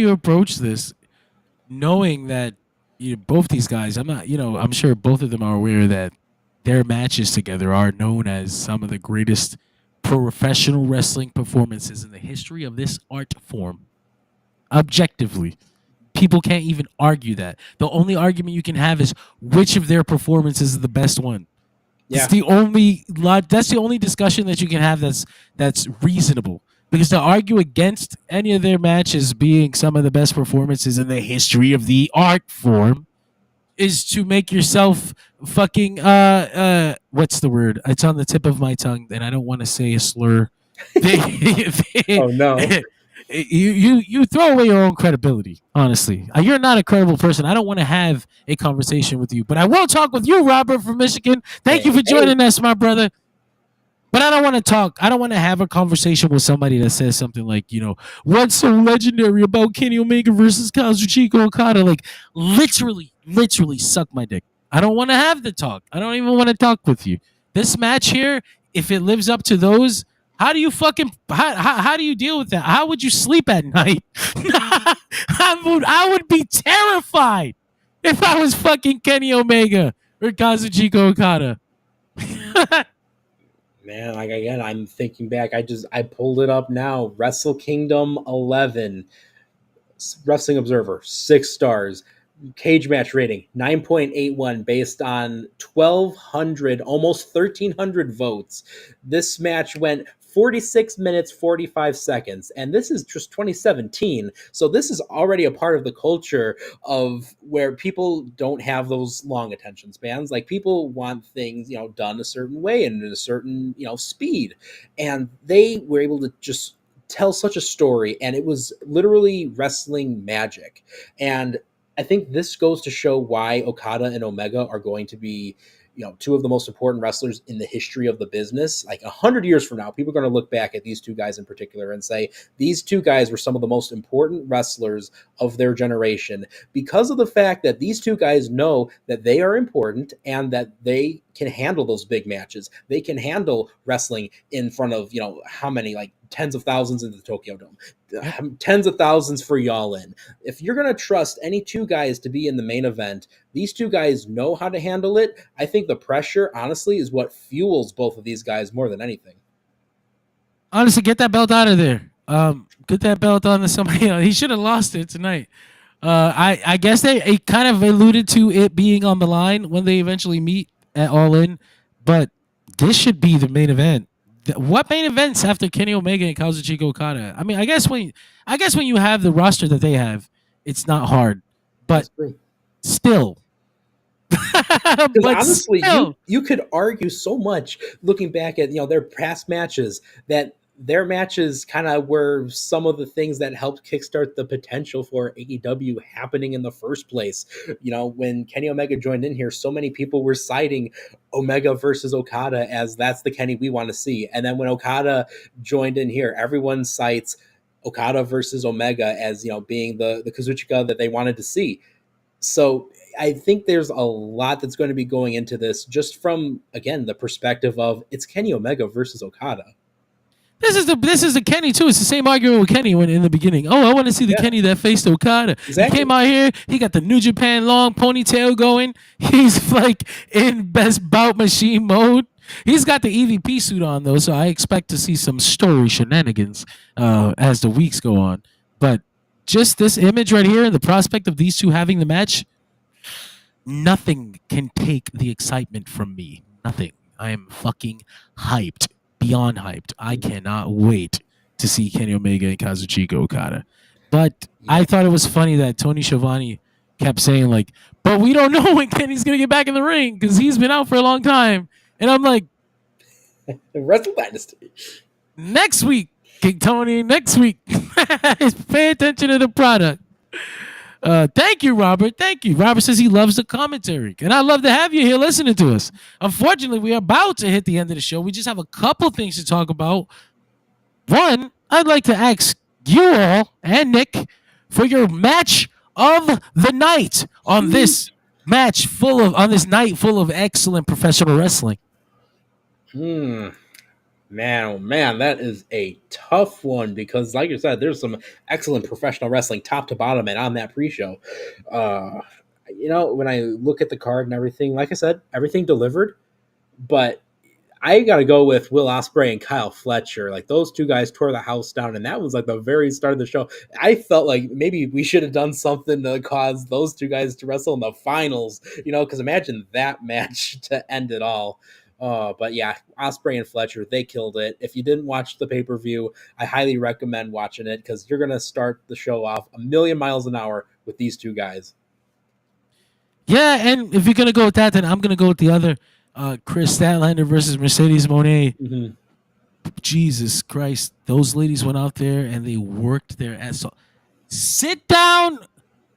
approach this, knowing that both these guys, I'm sure both of them are aware that their matches together are known as some of the greatest professional wrestling performances in the history of this art form. Objectively, people can't even argue that. The only argument you can have is which of their performances is the best one. Yeah. That's the only discussion that you can have that's reasonable. Because to argue against any of their matches being some of the best performances in the history of the art form is to make yourself fucking what's the word? It's on the tip of my tongue, and I don't want to say a slur. Oh no. You throw away your own credibility, honestly. You're not a credible person. I don't want to have a conversation with you, but I will talk with you, Robert from Michigan. Thank you for joining us, my brother. But I don't want to talk. I don't want to have a conversation with somebody that says something like, what's so legendary about Kenny Omega versus Kazuchika Okada? Like, literally suck my dick. I don't want to have the talk. I don't even want to talk with you. This match here, if it lives up to those, how do you how do you deal with that? How would you sleep at night? I would be terrified if I was fucking Kenny Omega or Kazuchika Okada. Man, again, I'm thinking back. I pulled it up now. Wrestle Kingdom 11, Wrestling Observer, 6 stars. Cage match rating 9.81 based on 1,200, almost 1,300 votes. This match went 46 minutes 45 seconds, and this is just 2017, so this is already a part of the culture of where people don't have those long attention spans. Like, people want things, done a certain way and at a certain, speed, and they were able to just tell such a story, and it was literally wrestling magic. And I think this goes to show why Okada and Omega are going to be, two of the most important wrestlers in the history of the business. Like 100 years from now, people are going to look back at these two guys in particular and say, these two guys were some of the most important wrestlers of their generation, because of the fact that these two guys know that they are important and that they can handle those big matches. They can handle wrestling in front of, how many, like tens of thousands in the Tokyo Dome, tens of thousands for y'all in. If you're going to trust any two guys to be in the main event, these two guys know how to handle it. I think the pressure, honestly, is what fuels both of these guys more than anything. Honestly, get that belt out of there. Get that belt on to somebody else. He should have lost it tonight. I guess they kind of alluded to it being on the line when they eventually meet at All In, but this should be the main event. What main events after Kenny Omega and Kazuchika Okada? I mean, I guess when you have the roster that they have, it's not hard, but still. Because honestly, you could argue so much looking back at their past matches that their matches kind of were some of the things that helped kickstart the potential for AEW happening in the first place. When Kenny Omega joined in here, so many people were citing Omega versus Okada as that's the Kenny we want to see. And then when Okada joined in here, everyone cites Okada versus Omega as being the Kazuchika that they wanted to see. So I think there's a lot that's going to be going into this, just from, again, the perspective of it's Kenny Omega versus Okada. This is the Kenny too. It's the same argument with Kenny when in the beginning. Oh, I want to see the Kenny that faced Okada. Exactly. He came out here. He got the New Japan long ponytail going. He's like in best bout machine mode. He's got the EVP suit on though, so I expect to see some story shenanigans as the weeks go on. But just this image right here and the prospect of these two having the match, nothing can take the excitement from me. Nothing. I am fucking hyped. Beyond hyped. I cannot wait to see Kenny Omega and Kazuchika Okada. But I thought it was funny that Tony Schiavone kept saying like, but we don't know when Kenny's going to get back in the ring because he's been out for a long time. And I'm like, Wrestle Dynasty. Next week, King Tony, next week. Pay attention to the product. Thank you, Robert. Thank you. Robert says he loves the commentary. And I'd love to have you here listening to us. Unfortunately, we are about to hit the end of the show. We just have a couple things to talk about. One, I'd like to ask you all and Nick for your match of the night on this night full of excellent professional wrestling. Man, oh man, that is a tough one because, like you said, there's some excellent professional wrestling top to bottom and on that pre-show. When I look at the card and everything, like I said, everything delivered, but I got to go with Will Ospreay and Kyle Fletcher. Like, those two guys tore the house down, and that was like the very start of the show. I felt like maybe we should have done something to cause those two guys to wrestle in the finals, because imagine that match to end it all. But yeah, Ospreay and Fletcher, they killed it. If you didn't watch the pay-per-view, I highly recommend watching it because you're going to start the show off a million miles an hour with these two guys. Yeah, and if you're going to go with that, then I'm going to go with the other, Kris Statlander versus Mercedes Monae. Mm-hmm. Jesus Christ. Those ladies went out there and they worked their ass off. Sit down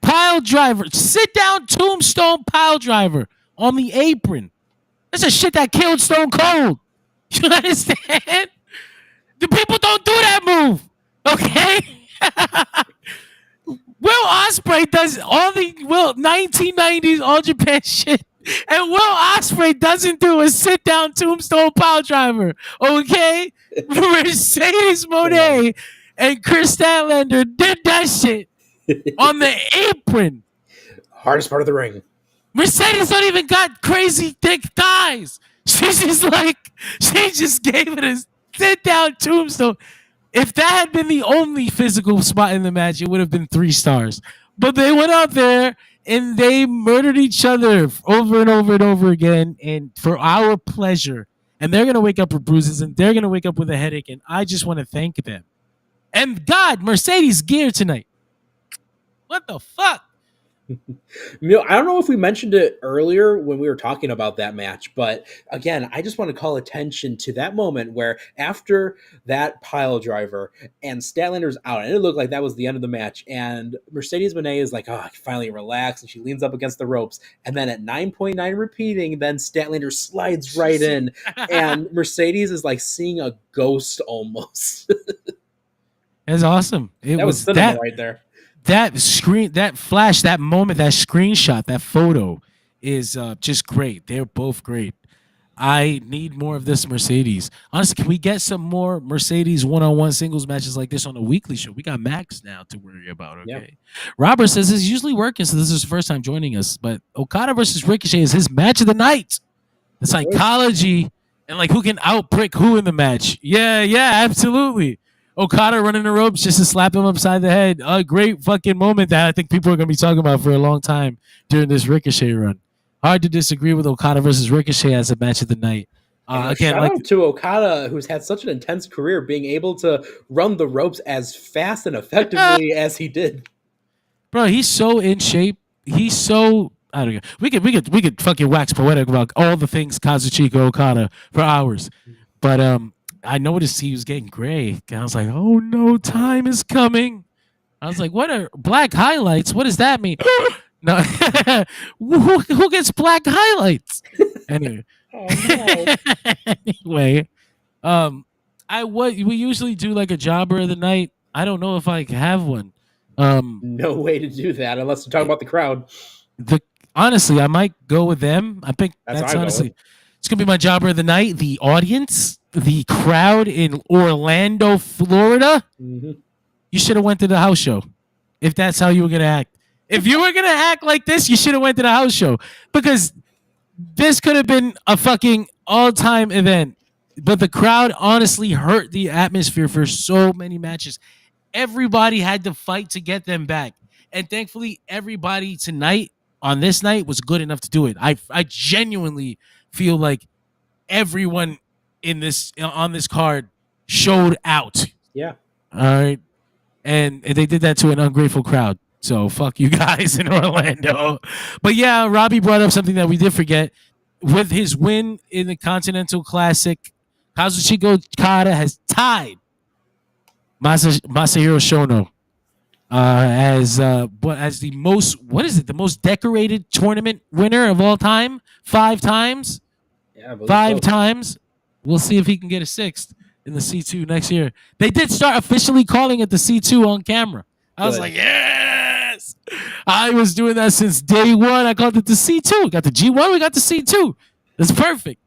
pile driver. Sit down tombstone pile driver on the apron. That's a shit that killed Stone Cold. You understand? The people don't do that move. Okay? Will Ospreay does all the 1990s All Japan shit. And Will Ospreay doesn't do a sit down tombstone pile driver. Okay? Mercedes Monae and Kris Statlander did that shit on the apron. Hardest part of the ring. Mercedes don't even got crazy thick thighs. She just gave it a sit down tombstone. If that had been the only physical spot in the match, it would have been 3 stars. But they went out there and they murdered each other over and over and over again, and for our pleasure and they're going to wake up with bruises, and they're going to wake up with a headache, and I just want to thank them. And God, Mercedes gear tonight. What the fuck? I don't know if we mentioned it earlier when we were talking about that match, but again, I just want to call attention to that moment where after that pile driver and Statlander's out, and it looked like that was the end of the match, and Mercedes Monae is like, oh, I can finally relax, and she leans up against the ropes, and then at 9.9 repeating, then Statlander slides right in, and Mercedes is like seeing a ghost almost. It's awesome. That was cinema right there. That screen, that flash, that moment, that screenshot, that photo is just great. They're both great. I need more of this Mercedes. Honestly, can we get some more Mercedes one-on-one singles matches like this on a weekly show? We got Max now to worry about, okay? Yep. Robert says it's usually working, so this is his first time joining us, but Okada versus Ricochet is his match of the night. The psychology and like who can outbrick who in the match. Yeah, absolutely. Okada running the ropes just to slap him upside the head. A great fucking moment that I think people are going to be talking about for a long time during this Ricochet run. Hard to disagree with Okada versus Ricochet as a match of the night. Again, shout out to Okada, who's had such an intense career, being able to run the ropes as fast and effectively as he did. Bro, he's so in shape. He's so, I don't know. We could fucking wax poetic about all the things Kazuchika Okada for hours, but I noticed he was getting gray. And I was like, oh no, time is coming. I was like, what are black highlights? What does that mean? No, who gets black highlights? Anyway, anyway, we usually do like a jobber of the night. I don't know if I have one. No way to do that unless you talk about the crowd. Honestly, I might go with them. I think that's honestly, it's gonna be my jobber of the night. The audience. The crowd in Orlando, Florida, you should have went to the house show if that's how you were going to act. If you were going to act like this, you should have went to the house show because this could have been a fucking all-time event. But the crowd honestly hurt the atmosphere for so many matches. Everybody had to fight to get them back. And thankfully, everybody tonight, on this night, was good enough to do it. I genuinely feel like everyone on this card showed out. Yeah. All right. And they did that to an ungrateful crowd. So fuck you guys in Orlando. But yeah, Robbie brought up something that we did forget. With his win in the Continental Classic, Kazuchika Okada has tied Masahiro Shono as the most decorated tournament winner of all time. 5 times. Yeah, 5 times. We'll see if he can get a 6th in the C2 next year. They did start officially calling it the C2 on camera. I was like, yes! I was doing that since day one. I called it the C2. We got the G1, we got the C2. That's perfect.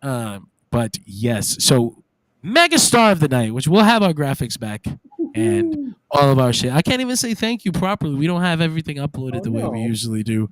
But yes, so Megastar of the night, which we'll have our graphics back and all of our shit. I can't even say thank you properly. We don't have everything uploaded the way we usually do.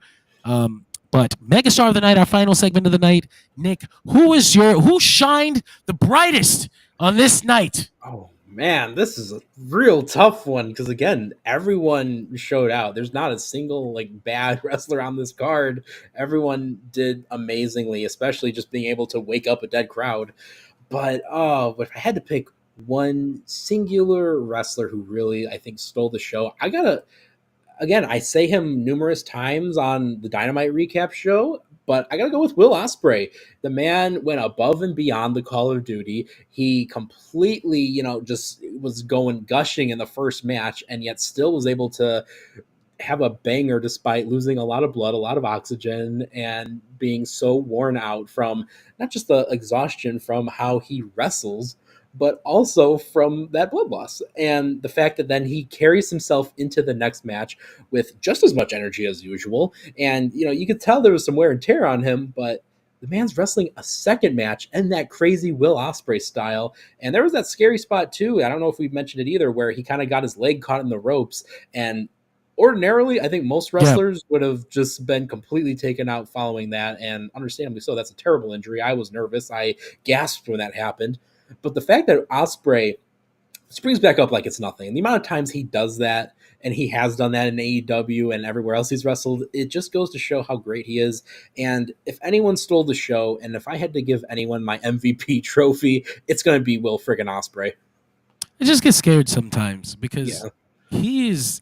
But Megastar of the night, our final segment of the night. Nick, who shined the brightest on this night? Oh man, this is a real tough one because again, everyone showed out. There's not a single like bad wrestler on this card. Everyone did amazingly, especially just being able to wake up a dead crowd. But if I had to pick one singular wrestler who really I think stole the show, I say him numerous times on the Dynamite recap show, but I got to go with Will Ospreay. The man went above and beyond the Call of Duty. He completely, just was gushing in the first match and yet still was able to have a banger despite losing a lot of blood, a lot of oxygen, and being so worn out from not just the exhaustion from how he wrestles, but also from that blood loss. And the fact that then he carries himself into the next match with just as much energy as usual. And, you could tell there was some wear and tear on him, but the man's wrestling a second match in that crazy Will Ospreay style. And there was that scary spot too. I don't know if we've mentioned it either, where he kind of got his leg caught in the ropes. And ordinarily, I think most wrestlers would have just been completely taken out following that. And understandably so, that's a terrible injury. I was nervous. I gasped when that happened. But the fact that Ospreay springs back up like it's nothing, and the amount of times he does that and he has done that in AEW and everywhere else he's wrestled. It just goes to show how great he is. And if anyone stole the show, and if I had to give anyone my MVP trophy, it's going to be Will friggin' Ospreay. I just get scared sometimes because Yeah.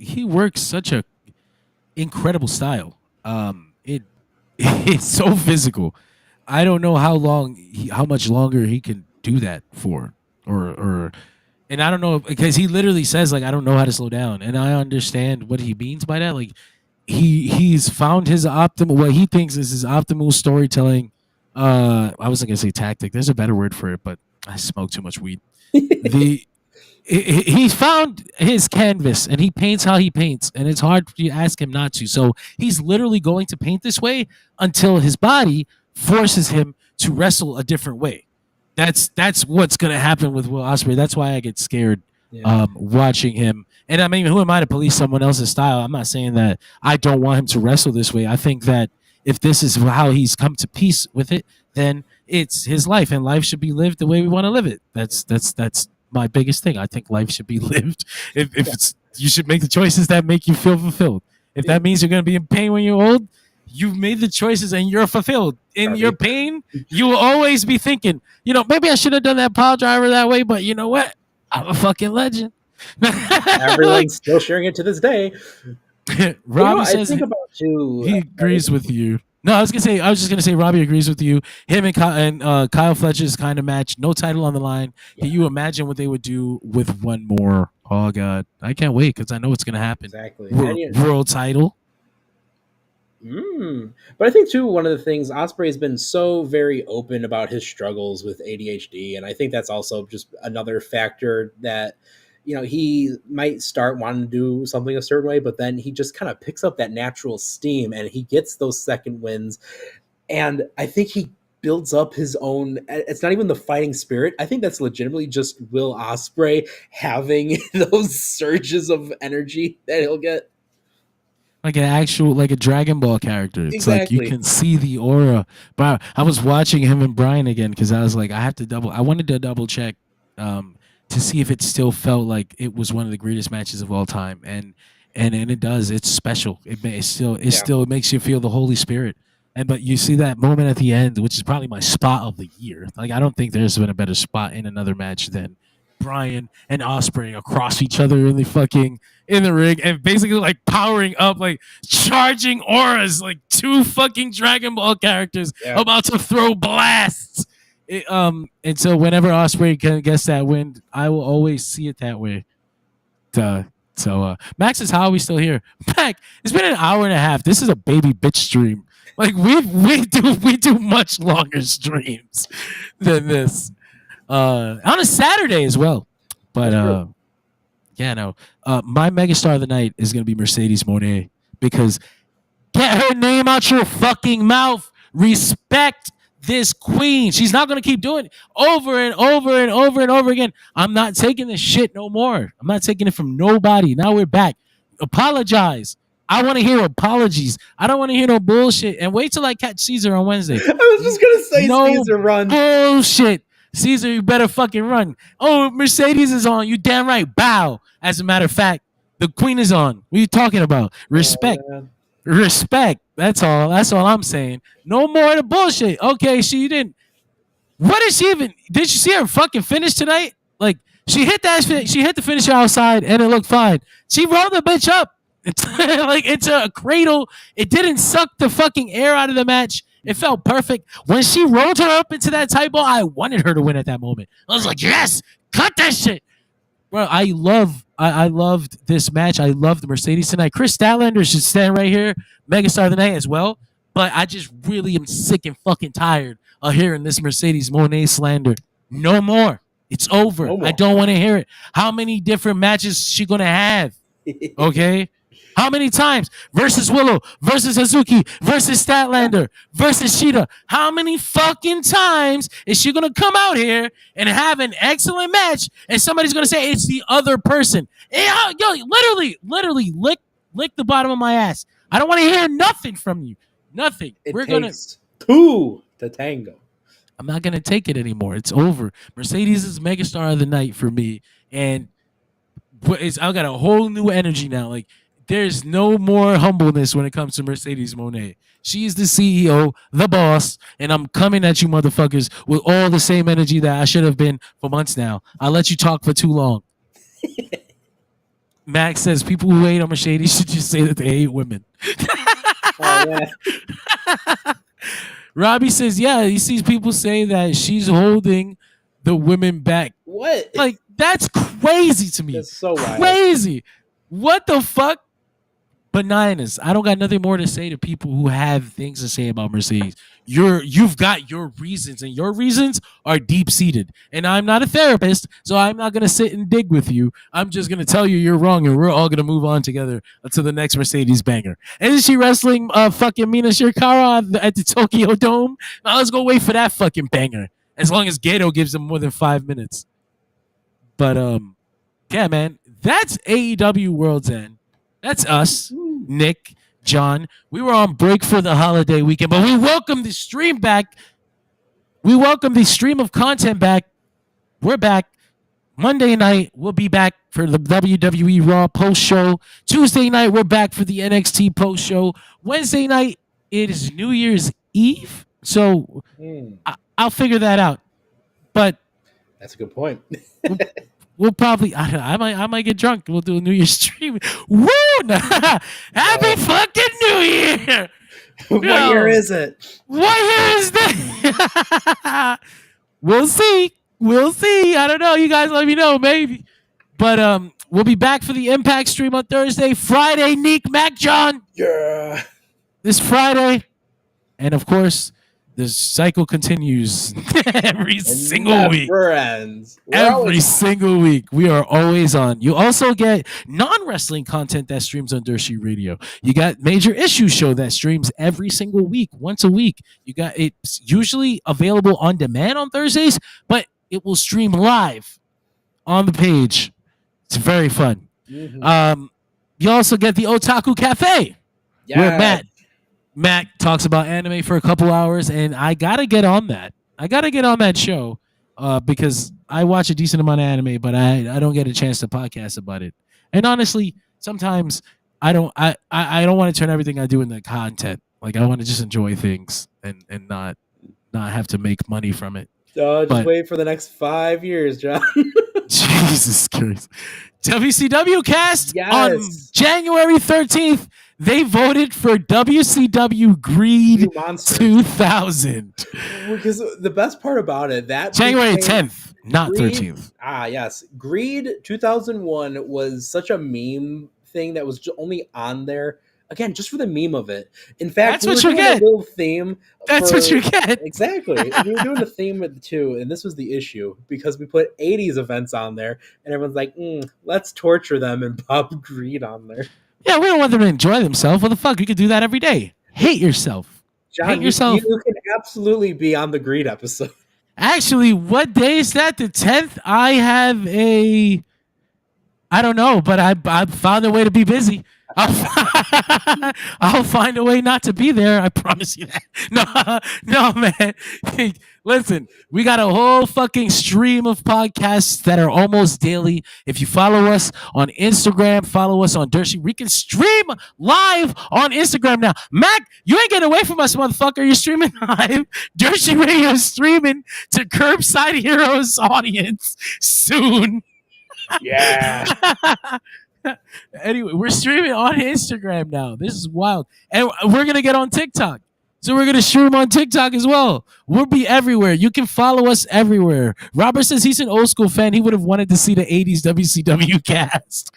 he works such a incredible style. It's so physical. I don't know how much longer he can do that for, and I don't know because he literally says like I don't know how to slow down, and I understand what he means by that. Like he's found his optimal, what he thinks is his optimal storytelling. I wasn't gonna say tactic. There's a better word for it, but I smoke too much weed. the He's found his canvas and he paints how he paints, and it's hard to ask him not to. So he's literally going to paint this way until his body forces him to wrestle a different way. That's what's going to happen with Will Ospreay. That's why I get scared watching him. And I mean, who am I to police someone else's style? I'm not saying that I don't want him to wrestle this way. I think that if this is how he's come to peace with it, then it's his life, and life should be lived the way we want to live it. That's my biggest thing. I think life should be lived. If it's, you should make the choices that make you feel fulfilled. If that means you're going to be in pain when you're old, you've made the choices and you're fulfilled. In your pain, you will always be thinking, maybe I should have done that pile driver that way, but you know what? I'm a fucking legend. Everyone's still sharing it to this day. Robbie says I think about you. He agrees with you. No, I was just gonna say Robbie agrees with you. Him and Kyle Fletcher's kind of match, no title on the line. Yeah. Can you imagine what they would do with one more? Oh God, I can't wait because I know it's gonna happen. Exactly. World title. But I think too, one of the things, Ospreay has been so very open about his struggles with ADHD, and I think that's also just another factor that he might start wanting to do something a certain way, but then he just kind of picks up that natural steam and he gets those second wins. And I think he builds up his own, it's not even the fighting spirit. I think that's legitimately just Will Ospreay having those surges of energy that he'll get. Like a Dragon Ball character. It's Exactly. like you can see the aura. But I was watching him and Brian again because I was like, I wanted to double check to see if it still felt like it was one of the greatest matches of all time, and it does. It's special. It still makes you feel the Holy Spirit. But you see that moment at the end, which is probably my spot of the year. Like I don't think there's been a better spot in another match than Brian and Ospreay across each other in the ring and basically like powering up, like charging auras, like two fucking Dragon Ball characters about to throw blasts. And so whenever Ospreay gets that win, I will always see it that way. So Max is, how are we still here? Mac, it's been an hour and a half. This is a baby bitch stream. Like we do much longer streams than this on a Saturday as well. But my megastar of the night is gonna be Mercedes Monae, because get her name out your fucking mouth. Respect this queen. She's not going to keep doing it over and over and over and over again. I'm not taking this shit no more. I'm not taking it from nobody. Now we're back. Apologize. I want to hear apologies. I don't want to hear no bullshit. And wait till I catch Caesar on Wednesday. I was just going to say Caesar run. Bullshit. Caesar, you better fucking run. Oh, Mercedes is on. You damn right. Bow. As a matter of fact, the queen is on. What are you talking about? Respect. Respect. That's all I'm saying. No more of the bullshit. Okay, she didn't. What is she even? Did you see her fucking finish tonight? Like she hit the finisher outside and it looked fine. She rolled the bitch up. It's like it's a cradle. It didn't suck the fucking air out of the match. It felt perfect. When she rolled her up into that tight ball, I wanted her to win at that moment. I was like, yes, cut that shit. Bro, I loved this match. I loved Mercedes tonight. Kris Statlander should stand right here, megastar of the night as well. But I just really am sick and fucking tired of hearing this Mercedes Monae slander. No more. It's over. No more. I don't want to hear it. How many different matches is she gonna have? Okay. How many times? Versus Willow, versus Hazuki, versus Statlander, versus Sheeta. How many fucking times is she going to come out here and have an excellent match and somebody's going to say it's the other person? Yo, literally lick the bottom of my ass. I don't want to hear nothing from you. Nothing. We're going to two to tango. I'm not going to take it anymore. It's over. Mercedes is megastar of the night for me. And I got a whole new energy now. Like there's no more humbleness when it comes to Mercedes Monae. She's the CEO, the boss, and I'm coming at you motherfuckers with all the same energy that I should have been for months now. I let you talk for too long. Max says people who hate on Mercedes should just say that they hate women. Oh, yeah. Robbie says, yeah, he sees people say that she's holding the women back. What? Like, that's crazy to me. That's so wild. Crazy. What the fuck? Bananas. I don't got nothing more to say to people who have things to say about Mercedes. You've got your reasons, and your reasons are deep seated. And I'm not a therapist, so I'm not gonna sit and dig with you. I'm just gonna tell you you're wrong, and we're all gonna move on together to the next Mercedes banger. Isn't she wrestling fucking Mina Shirakawa at the Tokyo Dome? Now let's go wait for that fucking banger. As long as Gato gives them more than 5 minutes. But yeah, man, that's AEW World's End. That's us, Nick, John. We were on break for the holiday weekend, but we welcome the stream back. We welcome the stream of content back. We're back. Monday night, we'll be back for the WWE Raw post show. Tuesday night, we're back for the NXT post show. Wednesday night, it is New Year's Eve. So I'll figure that out. But That's a good point. we'll probably I might get drunk. We'll do a New Year's stream. Woo! Happy fucking New Year! What year is it? What year is that? We'll see. We'll see. I don't know. You guys let me know, maybe. But we'll be back for the Impact stream on Thursday. Friday, Neek, Mac, John. Yeah. This Friday. And of course, the cycle continues every single week. Ends. Every single week. We are always on. You also get non-wrestling content that streams on Dershi Radio. You got Major Issue Show that streams every single week, once a week. You got it's usually available on demand on Thursdays, but it will stream live on the page. It's very fun. Mm-hmm. You also get the Otaku Cafe, where Matt talks about anime for a couple hours, and I gotta get on that. I gotta get on that show because I watch a decent amount of anime, but I don't get a chance to podcast about it. And honestly, sometimes I don't want to turn everything I do into content. Like I want to just enjoy things and not have to make money from it. Just wait for the next 5 years, John. Jesus Christ. WCW cast on Yes. January 13th. They voted for WCW Greed 2000. Because the best part about it, that January became 10th, not Greed- 13th. Yes. Greed 2001 was such a meme thing that was only on there. Again, just for the meme of it. In fact, That's what you get. A little theme. That's what you get. Exactly. We were doing a theme with the two, and this was the issue because we put 80s events on there, and everyone's like, let's torture them and pop Greed on there. Yeah, we don't want them to enjoy themselves. What the fuck? You could do that every day. Hate yourself. John, Hate yourself. You can absolutely be on the Greed episode. Actually, what day is that? The 10th? I have I don't know, but I found a way to be busy. I'll find a way not to be there. I promise you that. No, man. Listen, we got a whole fucking stream of podcasts that are almost daily. If you follow us on Instagram, follow us on Dershi. We can stream live on Instagram now. Mac, you ain't getting away from us, motherfucker. You're streaming live. Dershi Radio is streaming to Curbside Heroes audience soon. Yeah. Anyway, we're streaming on Instagram now. This is wild. And we're going to get on TikTok. So we're going to stream on TikTok as well. We'll be everywhere. You can follow us everywhere. Robert says he's an old school fan. He would have wanted to see the 80s WCW cast.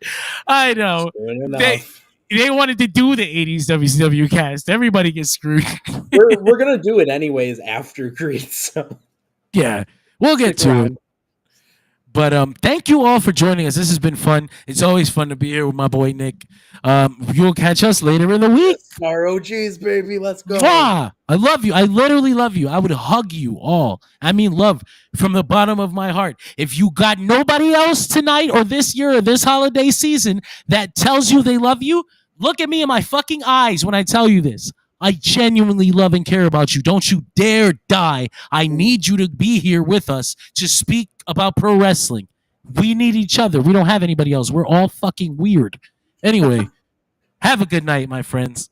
I know. They wanted to do the 80s WCW cast. Everybody gets screwed. we're going to do it anyways after Greed. So. Yeah, we'll get to it. But thank you all for joining us. This has been fun. It's always fun to be here with my boy Nick. You'll catch us later in the week. ROGs, baby. Let's go. Mwah! I love you. I literally love you. I would hug you all. I mean, love from the bottom of my heart. If you got nobody else tonight or this year or this holiday season that tells you they love you, look at me in my fucking eyes when I tell you this. I genuinely love and care about you. Don't you dare die. I need you to be here with us to speak about pro wrestling. We need each other. We don't have anybody else. We're all fucking weird. Anyway, have a good night, my friends.